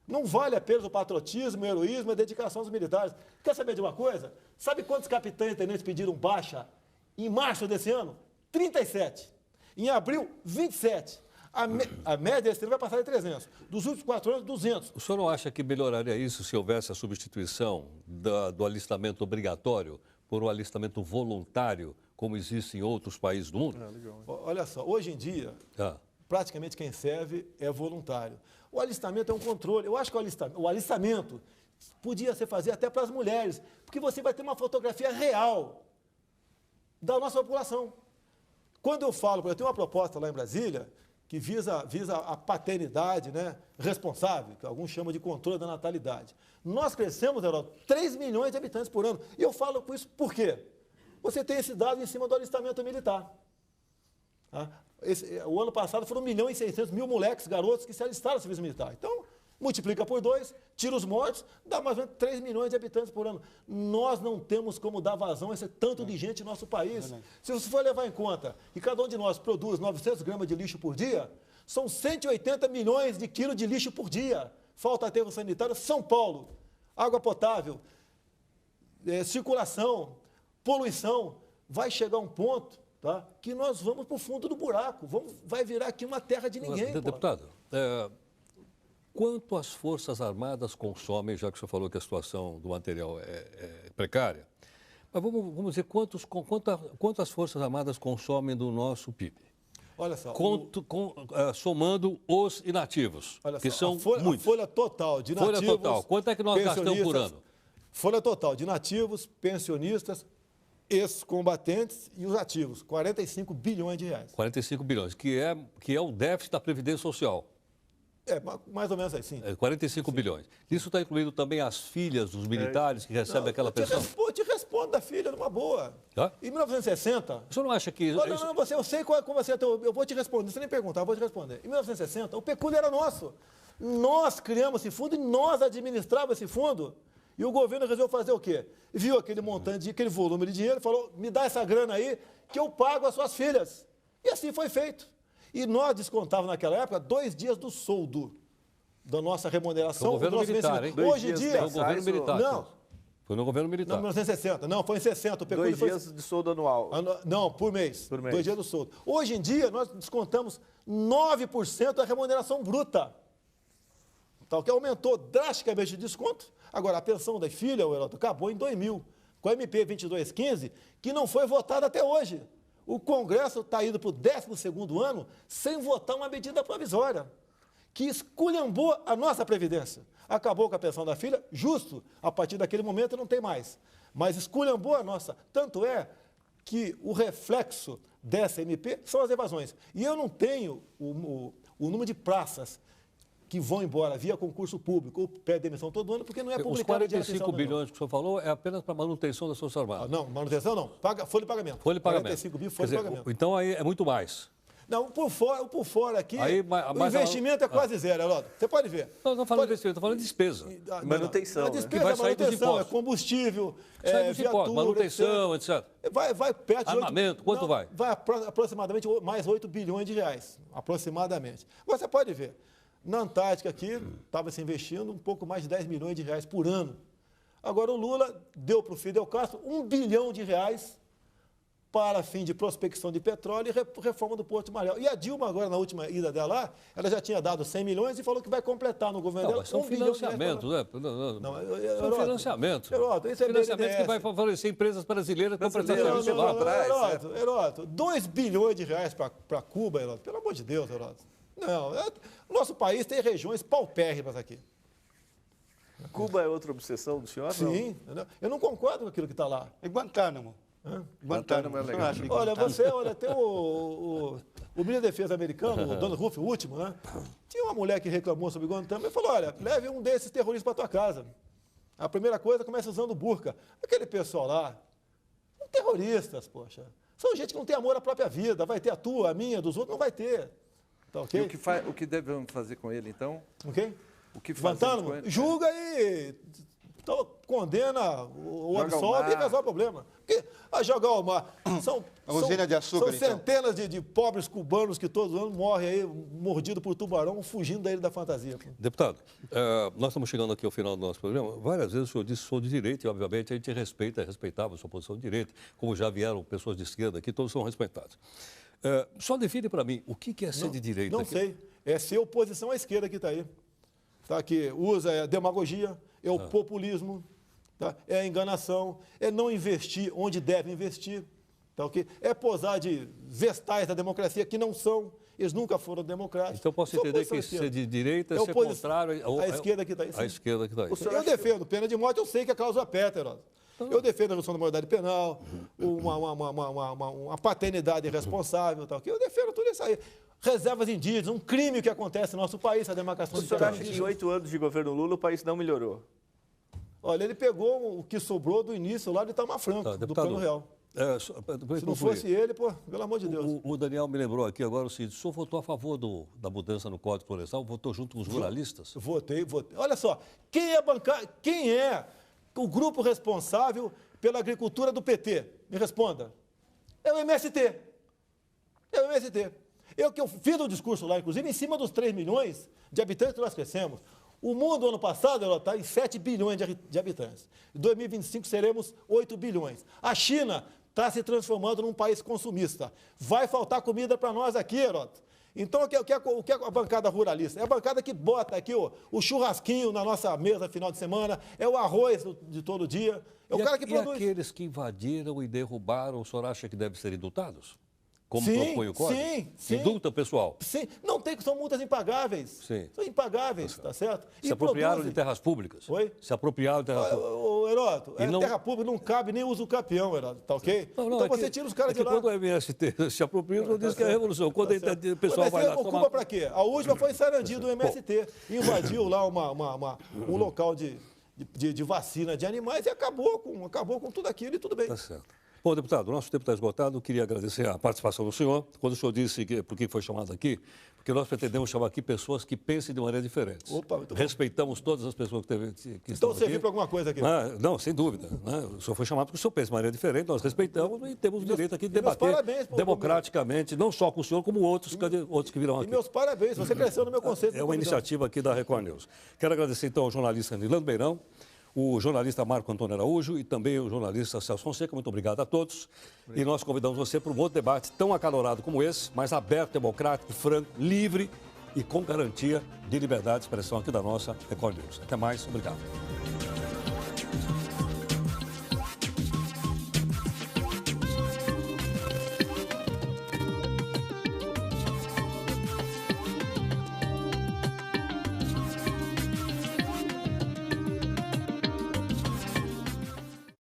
B: não vale a pena o patriotismo, o heroísmo e a dedicação dos militares. Quer saber de uma coisa? Sabe quantos capitães e tenentes pediram baixa em março desse ano? 37. Em abril, 27. A média desse ano vai passar de 300. Dos últimos 4 anos, 200.
A: O senhor não acha que melhoraria isso se houvesse a substituição do alistamento obrigatório por um alistamento voluntário, como existe em outros países do mundo?
B: Olha só, hoje em dia, praticamente quem serve é voluntário. O alistamento é um controle. Eu acho que o alistamento podia ser fazer até para as mulheres, porque você vai ter uma fotografia real da nossa população. Quando eu falo, eu tenho uma proposta lá em Brasília que visa a paternidade, né, responsável, que alguns chamam de controle da natalidade. Nós crescemos, Heródoto, 3 milhões de habitantes por ano. E eu falo com isso por quê? Você tem esse dado em cima do alistamento militar. Tá? O ano passado foram 1.600.000 moleques, garotos, que se alistaram no serviço militar. Então, multiplica por 2, tira os mortos, dá mais ou menos 3 milhões de habitantes por ano. Nós não temos como dar vazão a esse tanto de gente no nosso país. Se você for levar em conta que cada um de nós produz 900 gramas de lixo por dia, são 180 milhões de quilos de lixo por dia. Falta aterro sanitário, São Paulo, água potável, circulação, poluição. Vai chegar um ponto, tá, que nós vamos para o fundo do buraco. Vai virar aqui uma terra de ninguém.
A: Deputado, quanto as Forças Armadas consomem, já que o senhor falou que a situação do material é precária, mas vamos dizer quanto as Forças Armadas consomem do nosso PIB?
B: Olha só.
A: Somando os inativos,
B: Olha
A: que
B: só,
A: são muitos.
B: A folha total de nativos...
A: Folha total, quanto é que nós gastamos por ano?
B: Folha total de nativos, pensionistas, ex-combatentes e os ativos, 45 bilhões de reais.
A: 45 bilhões, que é o déficit da Previdência Social.
B: É, mais ou menos assim.
A: 45 bilhões. Isso está incluindo também as filhas dos militares que recebem aquela pensão?
B: Eu te respondo da filha numa boa.
A: Hã?
B: Em 1960...
A: O senhor não acha que...
B: Não, eu sei como você é teu... Eu vou te responder, você nem perguntar, eu vou te responder. Em 1960, o pecúlio era nosso. Nós criamos esse fundo e nós administrávamos esse fundo. E o governo resolveu fazer o quê? Viu aquele montante, aquele volume de dinheiro e falou, me dá essa grana aí que eu pago as suas filhas. E assim foi feito. E nós descontávamos naquela época 2 dias do soldo da nossa remuneração.
A: Foi o governo militar, hein?
B: Hoje em dia...
A: Foi o governo militar.
B: Não.
A: Foi no governo militar.
B: Não, 1960. Não, foi em 60. O pecúlio
E: 2 dias de soldo anual.
B: Não, por mês.
E: Por mês.
B: 2 dias do soldo. Hoje em dia, nós descontamos 9% da remuneração bruta. Tal que aumentou drasticamente o desconto. Agora, a pensão da filha, Heródoto, acabou em 2000, com a MP 2215, que não foi votada até hoje. O Congresso está indo para o 12º ano sem votar uma medida provisória, que esculhambou a nossa Previdência. Acabou com a pensão da filha, justo, a partir daquele momento não tem mais. Mas esculhambou a nossa. Tanto é que o reflexo dessa MP são as evasões. E eu não tenho o número de praças que vão embora via concurso público ou pede demissão todo ano, porque não é publicado.
A: Os 45 bilhões que o senhor falou é apenas para manutenção das Forças Armadas.
B: Não, manutenção não. Folha de pagamento.
A: Folha de pagamento.
B: 45 bilhões, folha de pagamento.
A: Então aí é muito mais.
B: Não, por fora aqui,
A: Aí,
B: o investimento é quase zero, Heródoto. Você pode ver.
A: Não estou falando de investimento, estou falando de despesa.
E: Manutenção,
B: A
E: né?
B: despesa
A: Que vai
B: é
A: sair dos
B: manutenção, é
A: impostos.
B: combustível,
A: Sai dos impostos,
B: viatura,
A: manutenção, etc.
B: Vai perto de
A: Armamento, quanto vai?
B: Vai aproximadamente mais 8 bilhões de reais, aproximadamente. Agora, você pode ver, na Antártica aqui, estava se investindo um pouco mais de 10 milhões de reais por ano. Agora, o Lula deu para o Fidel Castro 1 bilhão de reais para fim de prospecção de petróleo e reforma do Porto de Maré. E a Dilma, agora, na última ida dela lá, ela já tinha dado 100 milhões e falou que vai completar no governo dela.
A: Mas são financiamentos, né? São financiamentos. Financiamentos que vai favorecer empresas brasileiras para prestar serviço lá.
B: Heródoto, 2 bilhões de reais para Cuba, Heródoto. Pelo amor de Deus, Heródoto. Não, nosso país tem regiões paupérrimas aqui.
E: Cuba é outra obsessão do senhor?
B: Sim, eu não concordo com aquilo que está lá.
C: E Guantánamo?
E: Guantánamo é legal.
B: Olha, tem o ministro da Defesa americano, o Donald Ruff, o último, né? Tinha uma mulher que reclamou sobre Guantánamo e falou, olha, leve um desses terroristas para tua casa. A primeira coisa, começa usando burca. Aquele pessoal lá, são terroristas, poxa. São gente que não tem amor à própria vida. Vai ter a tua, a minha, dos outros, não vai ter. Tá, okay?
D: E o que devemos fazer com ele, então?
B: Ok?
D: O que fazemos com ele?
B: Julga e condena ou absolve e resolve o problema. Porque a jogar o mar. São centenas de pobres cubanos que todos os anos morrem aí, mordidos por tubarão, fugindo da ilha da fantasia.
A: Deputado, nós estamos chegando aqui ao final do nosso programa. Várias vezes o senhor disse que sou de direita e, obviamente, a gente respeitava a sua posição de direita, como já vieram pessoas de esquerda aqui, todos são respeitados. Só define para mim o que é ser de direita.
B: Não sei. É ser oposição à esquerda que está aí. Tá, que usa demagogia, é o populismo, tá? É a enganação, é não investir onde deve investir. Tá, okay? É posar de vestais da democracia que não são, eles nunca foram democráticos.
A: Então posso entender que ser de direita é ser contrário
B: à esquerda que está aí.
A: A esquerda que está aí.
B: Eu defendo pena de morte, eu sei que é causa perto, Heródoto. Eu defendo a redução da moralidade penal, uma paternidade responsável, tal. Eu defendo tudo isso aí. Reservas indígenas, um crime que acontece no nosso país, a demarcação de
E: terras. O senhor acha que em 8 anos de governo Lula o país não melhorou?
B: Olha, ele pegou o que sobrou do início lá de Itamar Franco, do Plano Real. Se não fosse ele, pelo amor de Deus.
A: O Daniel me lembrou aqui agora o seguinte: o senhor votou a favor da mudança no Código Florestal? Votou junto com os ruralistas?
B: Votei. Olha só, quem é o grupo responsável pela agricultura do PT? Me responda. É o MST. Eu fiz um discurso lá, inclusive, em cima dos 3 milhões de habitantes que nós crescemos. O mundo, ano passado, está em 7 bilhões de habitantes. Em 2025, seremos 8 bilhões. A China está se transformando num país consumista. Vai faltar comida para nós aqui, Heródoto. Então, o que é a bancada ruralista? É a bancada que bota aqui o churrasquinho na nossa mesa final de semana, é o arroz de todo dia. É o cara que produz.
A: E aqueles que invadiram e derrubaram, o senhor acha que devem ser indultados? Como
B: Sim,
A: propõe o código?
B: sim.
A: Indulta o pessoal?
B: Sim, não tem, são multas impagáveis.
A: Sim.
B: São impagáveis, tá certo?
A: Se apropriaram de terras públicas?
B: Oi?
A: Se apropriaram de terras públicas.
B: Ô, Heródoto,
A: E não-
B: terra pública não cabe nem uso capião, Heródoto, tá ok?
A: Não,
B: então
A: é
B: você
A: que-
B: tira os caras
A: é
B: de
A: que
B: lá.
A: quando o MST se apropria, não diz que é revolução. Quando o pessoal
B: Mas
A: vai
B: você
A: lá
B: ocupa
A: tomar...
B: para quê? A última foi em Sarandi, do MST. Invadiu lá um local de vacina de animais e acabou com tudo aquilo e tudo bem.
A: Tá certo. Bom, deputado, o nosso tempo está esgotado. Eu queria agradecer a participação do senhor. Quando o senhor disse por que foi chamado aqui, porque nós pretendemos chamar aqui pessoas que pensem de maneira diferente.
B: Opa, muito bom.
A: Respeitamos todas as pessoas que
B: Então
A: estão aqui.
B: serviu para alguma coisa aqui.
A: Não, sem dúvida. Né? O senhor foi chamado porque o senhor pensa de maneira diferente, nós respeitamos e temos o direito aqui de
B: meus
A: debater
B: parabéns pro-
A: democraticamente, não só com o senhor, como outros que virão
B: E
A: aqui.
B: meus parabéns, você cresceu no meu conceito.
A: É uma iniciativa aqui da Record News. Quero agradecer, então, ao jornalista Nilando Beirão, o jornalista Marco Antônio Araújo e também o jornalista Celso Fonseca. Muito obrigado a todos. E nós convidamos você para um outro debate tão acalorado como esse, mas aberto, democrático, franco, livre e com garantia de liberdade de expressão aqui da nossa Record News. Até mais. Obrigado.